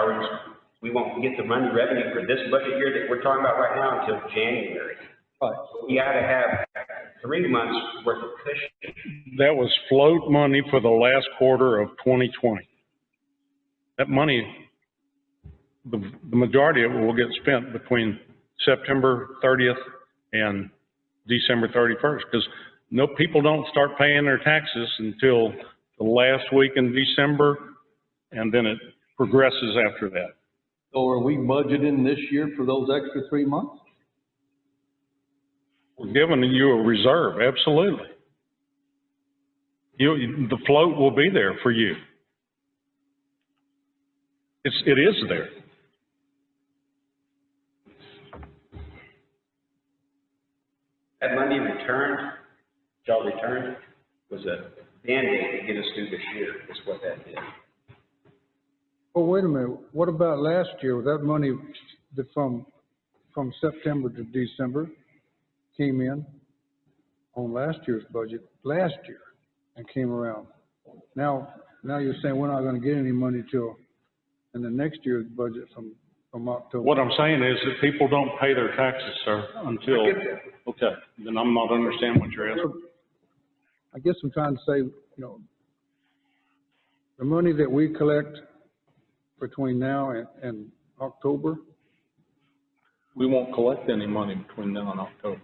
we won't get the money revenue for this budget year that we're talking about right now until January. Right. We got to have 3 months worth of cushion. That was float money for the last quarter of 2020. That money, the majority of it will get spent between September 30th and December 31st, because people don't start paying their taxes until the last week in December, and then it progresses after that. So are we budgeting this year for those extra 3 months? We're giving you a reserve, absolutely. The float will be there for you. It is there. That money returned, y'all returned, was a Band-Aid to get us through this year, is what that did. Well, wait a minute. What about last year? Was that money that from September to December came in on last year's budget last year and came around? Now you're saying we're not going to get any money till in the next year's budget from October. What I'm saying is that people don't pay their taxes, sir, until, okay, then I'm not understanding what you're asking. I guess I'm trying to say, the money that we collect between now and October, We won't collect any money between now and October.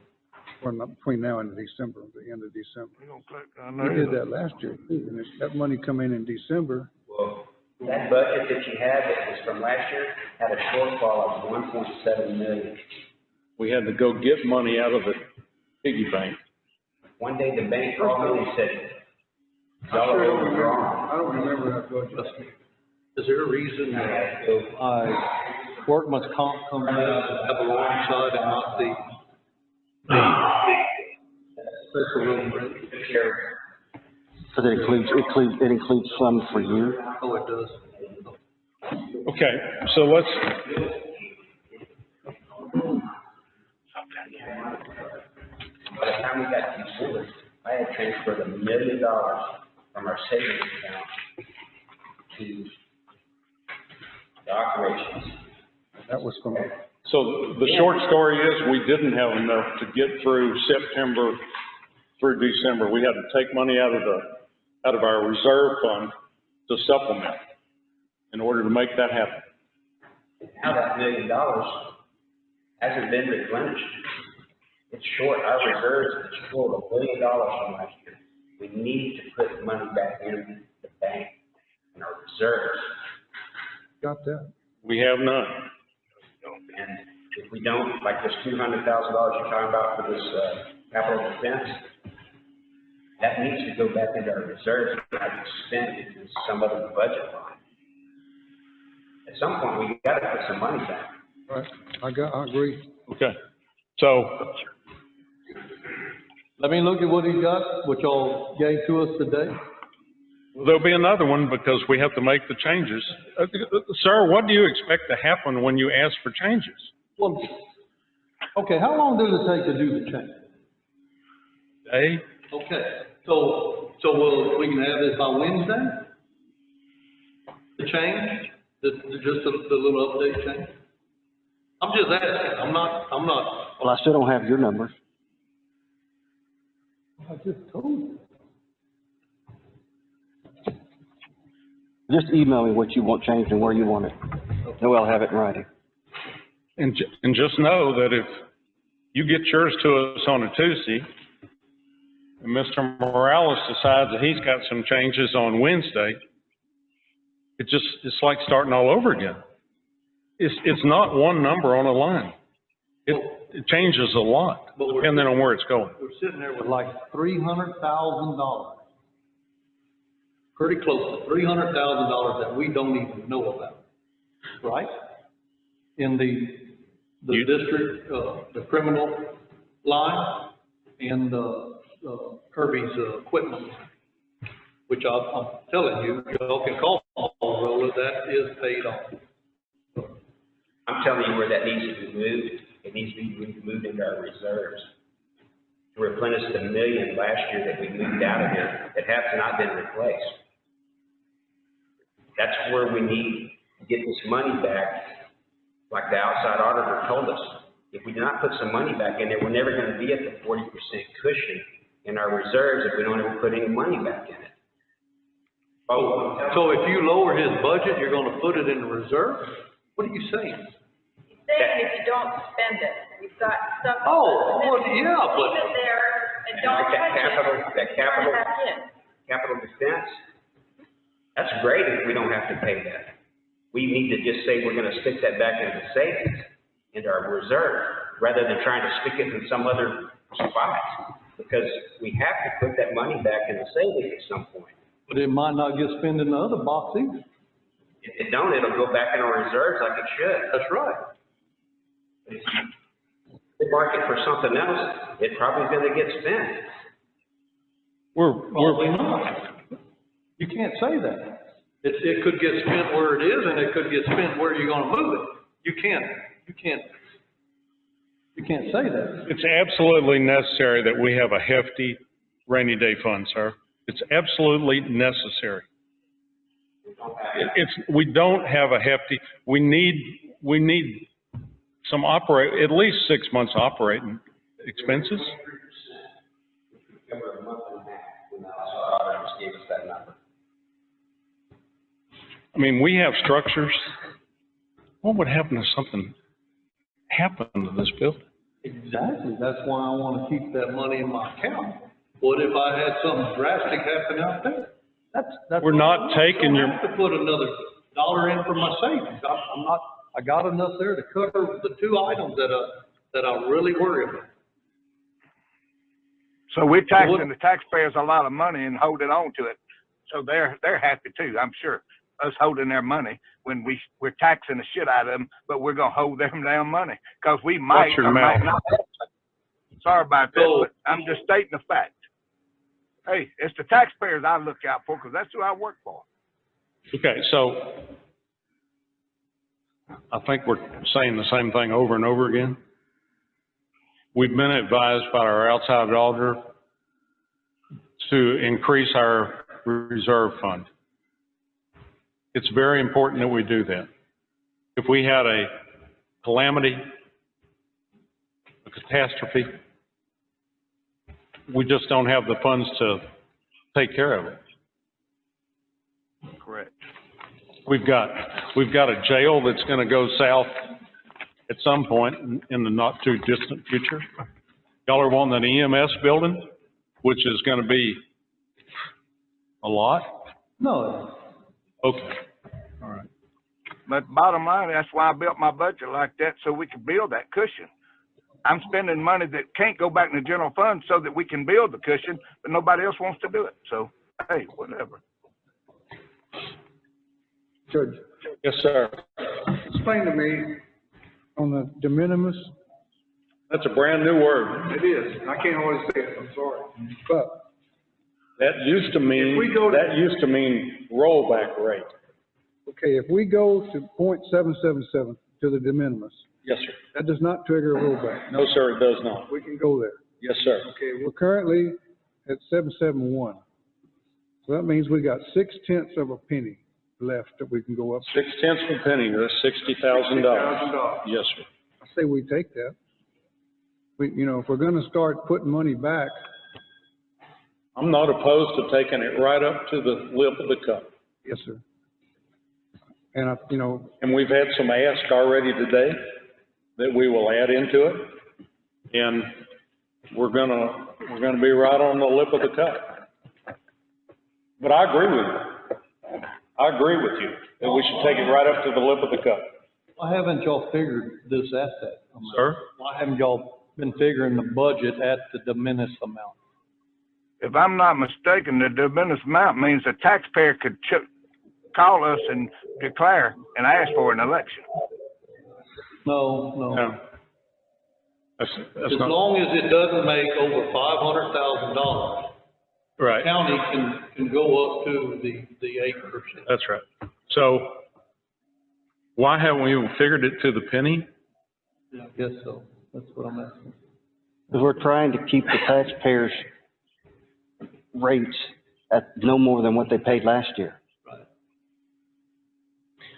or not between now and December, the end of December. We don't collect, I We know. did that last year, too, and that money come in December. Well, that budget that you had that was from last year had a shortfall of 1.7 million. We had to go get money out of the piggy bank. One day the bank called me and said, y'all are overdrawn. I don't remember that budget. Is there a reason why workman's comp comes in and have a wrong side and not the special road and bridge? So it includes some for you? Oh, it does. Okay, so let's, By the time we got to December, I had transferred $1 million from our savings account to the operations. That was from, So the short story is, we didn't have enough to get through September through December. We had to take money out of our reserve fund to supplement in order to make that happen. Now that $1 million hasn't been replenished. It's short, our reserves is short $1 billion from last year. We need to put money back in the bank, in our reserves. got that. We have none. And if we don't, like this $200,000 you're talking about for this, capital defense, that needs to go back into our reserves, and not be spent in some other budget line. At some point, we gotta put some money back. Right, I agree. Okay. So, Let me look at what he got, what y'all gave to us today. there'll be another one because we have to make the changes. Sir, what do you expect to happen when you ask for changes? Well, okay, how long does it take to do the change? A, Okay, so we can have this by Wednesday? The change, just the little update change? I'm just asking, I'm not, Well, I still don't have your numbers. I just told you. Just email me what you want changed and where you want it. No, I'll have it in writing. and just know that if you get yours to us on a Tuesday, and Mr. Morales decides that he's got some changes on Wednesday, it's like starting all over again. It's not one number on a line. It changes a lot, But depending on where it's going. We're sitting there with like $300,000. Pretty close to $300,000 that we don't even know about, right? In the district, the criminal line and Kirby's equipment line, which I'm telling you, y'all can call Rolla, that is paid off. I'm telling you where that needs to be moved. It needs to be moved into our reserves to replenish the $1 million last year that we moved out of here that has not been replaced. That's where we need to get this money back, like the outside auditor told us. If we do not put some money back in there, we're never going to be at the 40% cushion in our reserves if we don't ever put any money back in it. Oh, So if you lower his budget, you're gonna put it in the reserve? What are you saying? He's saying if you don't spend it, you've got stuff. Oh, well, yeah, but. Leave it there and don't touch it. that Turn it back in. capital defense, that's great if we don't have to pay that. We need to just say we're gonna stick that back into savings, into our reserve, rather than trying to stick it in some other spot. Because we have to put that money back in the savings at some point. But it might not get spent in the other box either. If it don't, it'll go back in our reserves like it should. That's right. If you mark it for something else, it probably is gonna get spent. Probably not. You can't say that. It could get spent where it is and it could get spent where you're gonna move it. You can't say that. It's absolutely necessary that we have a hefty rainy day fund, sir. It's absolutely necessary. We don't have a hefty, we need some at least 6 months operating expenses. Cover a month and a half when the outside auditors gave us that number. I mean, we have structures. What would happen if something happened to this building? Exactly. That's why I wanna keep that money in my account. What if I had something drastic happen out there? That's. We're not taking your. I don't have to put another dollar in for my savings. I got enough there to cover the two items that I really worry about. So we're taxing the taxpayers a lot of money and holding on to it. So they're happy too, I'm sure. Us holding their money when we're taxing the shit out of them, but we're gonna hold them damn money because we might Watch your or might mouth. not. Sorry about that, but I'm just stating the fact. Hey, it's the taxpayers I look out for because that's who I work for. Okay, so I think we're saying the same thing over and over again. We've been advised by our outside auditor to increase our reserve fund. It's very important that we do that. If we had a calamity, a catastrophe, we just don't have the funds to take care of it. Correct. We've got a jail that's gonna go south at some point in the not too distant future. Y'all are wanting an EMS building, which is gonna be a lot? No, Okay, all right. But bottom line, that's why I built my budget like that, so we could build that cushion. I'm spending money that can't go back in the general fund so that we can build the cushion, but nobody else wants to do it. So, hey, whatever. Judge, Yes, sir. explain to me on the de minimis, That's a brand new word. It is. I can't always say it, I'm sorry. but That used to mean, If we go to- that used to mean rollback rate. okay, if we go to .777 to the de minimis, Yes, sir. that does not trigger a rollback. No, sir, it does not. We can go there. Yes, sir. Okay, we're currently at 771. So that means we got 0.6 of a penny left that we can go up. 0.6 of a penny, or $60,000. $60,000. Yes, sir. I say we take that. We, you know, if we're gonna start putting money back, I'm not opposed to taking it right up to the lip of the cup. yes, sir. And I, you know, And we've had some ask already today that we will add into it. And we're gonna be right on the lip of the cup. But I agree with you. I agree with you that we should take it right up to the lip of the cup. why haven't y'all figured this asset amount? Sir? Why haven't y'all been figuring the budget at the de minimis amount? If I'm not mistaken, the de minimis amount means the taxpayer could call us and declare and ask for an election. No. No. That's As not, long as it doesn't make over $500,000, right. county can go up to the 8%. That's right. So why haven't we even figured it to the penny? I guess so. That's what I'm asking. Because we're trying to keep the taxpayers' rates at no more than what they paid last year. Right.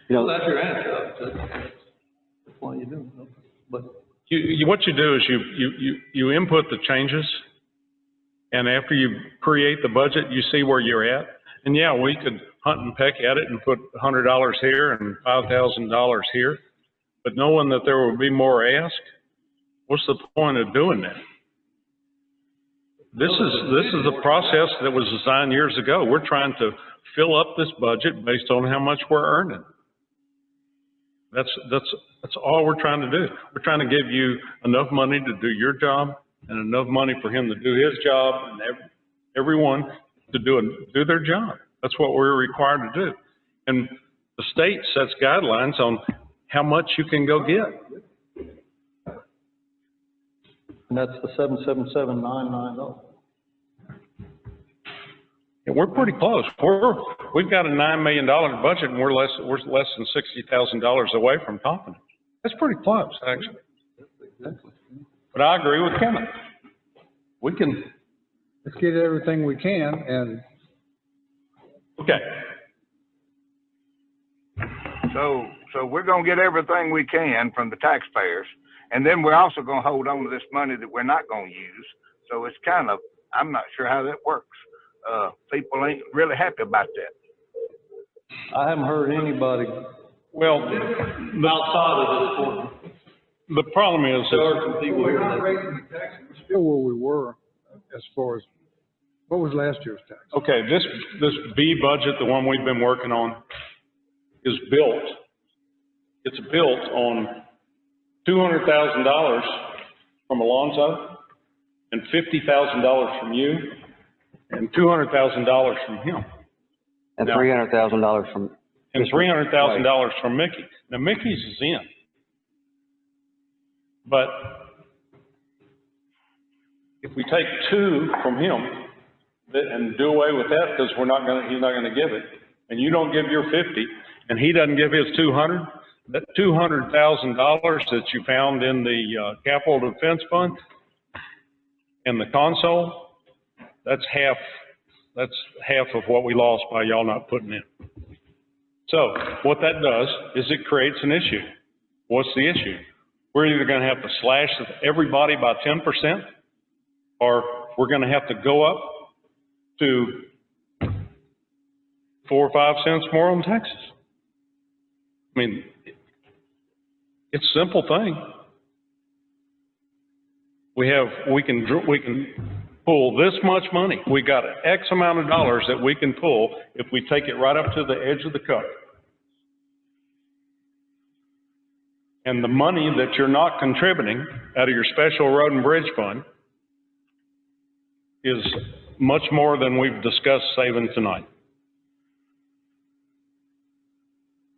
You Well, know, that's your answer. That's why you do it. But What you do is you input the changes, and after you create the budget, you see where you're at. And yeah, we could hunt and peck at it and put $100 here and $5,000 here, but knowing that there will be more asked, what's the point of doing that? This is a process that was designed years ago. We're trying to fill up this budget based on how much we're earning. That's all we're trying to do. We're trying to give you enough money to do your job and enough money for him to do his job and everyone to do their job. That's what we're required to do. And the state sets guidelines on how much you can go get. and that's the 777,990. And we're pretty close. We've got a $9 million budget and we're less than $60,000 away from topping it. That's pretty close, actually. Exactly. But I agree with Kenneth. let's get everything we can and Okay. So we're gonna get everything we can from the taxpayers, and then we're also gonna hold on to this money that we're not gonna use. So it's kind of, I'm not sure how that works. People ain't really happy about that. I haven't heard anybody Well, outside of this corner. the problem is There that are some people we're here not that, raising the taxes. We're still where we were as far as, what was last year's tax? okay, this B budget, the one we've been working on, is built. It's built on $200,000 from Alonzo and $50,000 from you and $200,000 from him and No. $300,000 from, and $300,000 from Mickey. Now, Mickey's is in. But if we take two from him and do away with that, because he's not gonna give it, and you don't give your 50, and he doesn't give his 200, that $200,000 that you found in the capital defense fund and the console, that's half That's half of what we lost by y'all not putting in. So what that does is it creates an issue. What's the issue? We're either gonna have to slash everybody by 10%, or we're gonna have to go up to 4 or 5 cents more on taxes. I mean, it's a simple thing. We can pull this much money. We got an X amount of dollars that we can pull if we take it right up to the edge of the cup. And the money that you're not contributing out of your special road and bridge fund is much more than we've discussed saving tonight.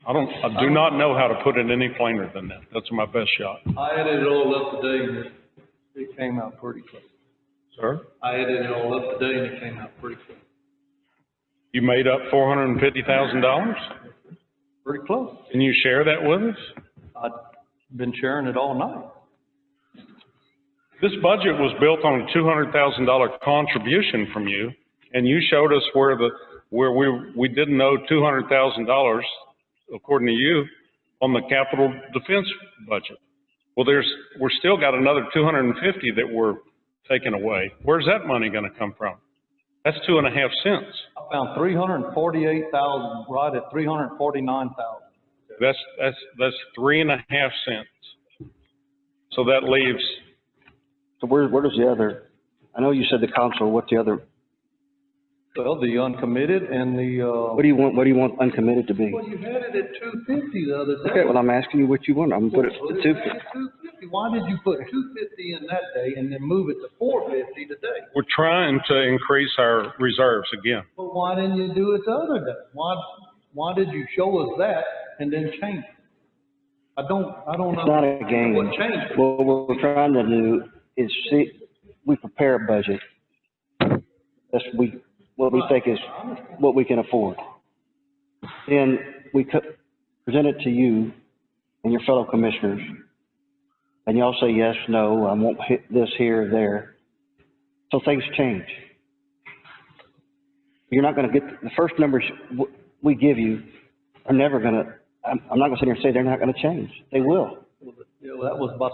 I do not know how to put it any plainer than that. That's my best shot. I added it all up today and it came out pretty close. Sir? I added it all up today and it came out pretty close. You made up $450,000? Pretty close. Can you share that with us? I've been sharing it all night. This budget was built on a $200,000 contribution from you, and you showed us where we didn't owe $200,000, according to you, on the capital defense budget. Well, we're still got another 250 that we're taking away. Where's that money going to come from? That's 2.5 cents. I found 348,000, right at 349,000. That's 3.5 cents. So that leaves. So where does the other, I know you said the council, what's the other? Well, the uncommitted and the, What do you want uncommitted to be? well, you had it at 250 the other day. Okay, well, I'm asking you what you want. I'm gonna put it Well, to it's 250. at 250. Why did you put 250 in that day and then move it to 450 today? We're trying to increase our reserves again. Well, why didn't you do it the other day? Why did you show us that and then change it? I don't know. It's not a game. What changed it? What we're trying to do is we prepare a budget. That's what we think is what we can afford. Then we present it to you and your fellow commissioners, and y'all say yes, no, I won't hit this here or there. So things change. You're not gonna get, the first numbers we give you are never gonna, I'm not gonna sit here and say they're not gonna change. They will. Yeah, well, that was about,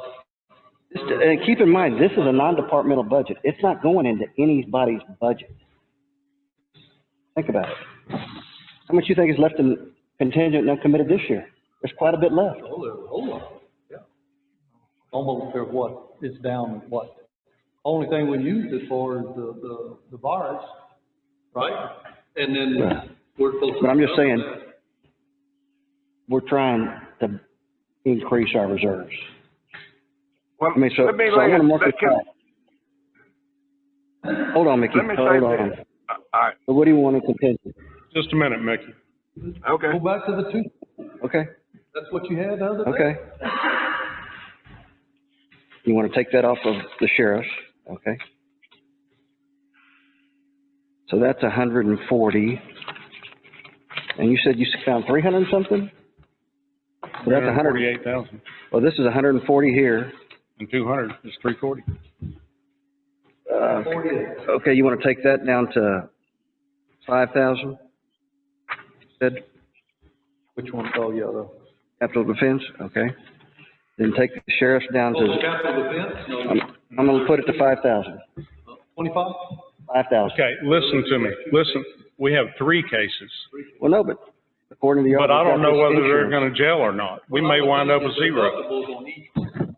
And keep in mind, this is a non-departmental budget. It's not going into anybody's budget. Think about it. How much you think is left in contingent and uncommitted this year? There's quite a bit left. hold on, yeah. Almost there, what, it's down, what? Only thing we used it for is the virus, right? And then we're supposed to. But I'm just saying, we're trying to increase our reserves. Well, I mean, so let me I want to mark it can- back. Hold on, Mickey. Let me say Hold on. this. All right, So what do you want in contingent? Just a minute, Mickey. okay. Go back to the 2. Okay, That's what you had the other day? okay. You want to take that off of the sheriff's, okay? So that's 140. And you said you found 300 and something? So that's 100. 348,000 Well, this is 140 here. and 200 is 340. Okay, you want to take that down to 5,000? Said Which one? Oh, yeah, the. capital defense, okay. Then take the sheriff's down Oh, the to, capital defense? No, I'm gonna put it to 5,000. 25? 5,000. Okay, listen to me. Listen, we have 3 cases, Well, no, but according to the. but I don't know whether they're going going to jail or not. We may wind up with 0. Deductibles on each one.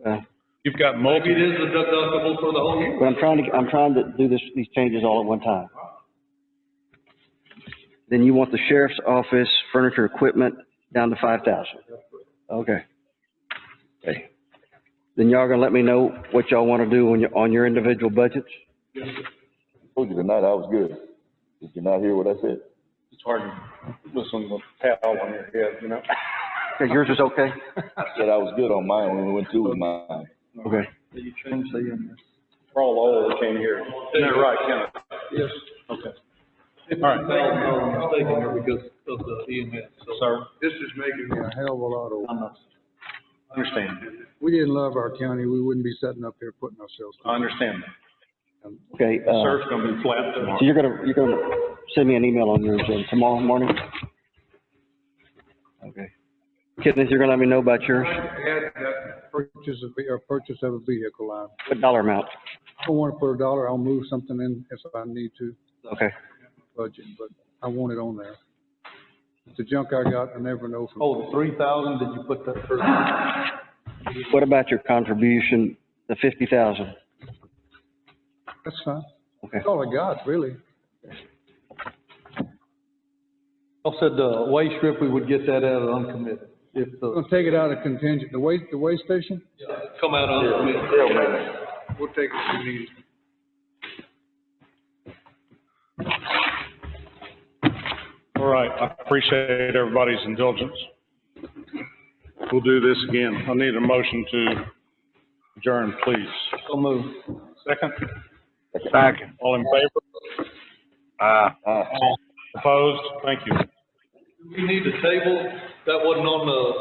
to. You've got Maybe multi, it is a deductible for the whole year. But I'm trying to do these changes all at one time. Then you want the sheriff's office furniture equipment down to 5,000. Okay. Okay. Then y'all gonna let me know what y'all want to do on your individual budgets? I told you tonight I was good. Did you not hear what I said? it's hard to listen with a towel on your head, you know? Okay, yours is okay? I said I was good on mine when we went to mine. Okay. You changed the, We're all old, we can't hear. Isn't that right, Kenneth? yes. Okay. $50,000 mistake in there because of the EMS, so. Sir, This is making me a hell of a lot of, I'm not. understand. if we didn't love our county, we wouldn't be sitting up here putting ourselves. I understand that. Okay, Surf's gonna be flat tomorrow. so you're gonna send me an email on yours tomorrow morning? Okay. Kidneys, you're gonna let me know about yours? Add that purchase of a vehicle line. What dollar amount? I don't want to put a dollar, I'll move something in if I need to, Okay. budget, but I want it on there. The junk I got, I never know from. Oh, the 3,000, did you put that first? What about your contribution, the 50,000? That's fine. Okay. That's all I got, really. I said the waste strip, we would get that out of uncommitted. If We're the, gonna take it out of contingent, the way station, come out of uncommitted. we'll take it if we need it. All right, I appreciate everybody's indulgence. We'll do this again. I need a motion to adjourn, please. So move. Second? Second. All in favor? Opposed? Thank you. We need a table, that wasn't on the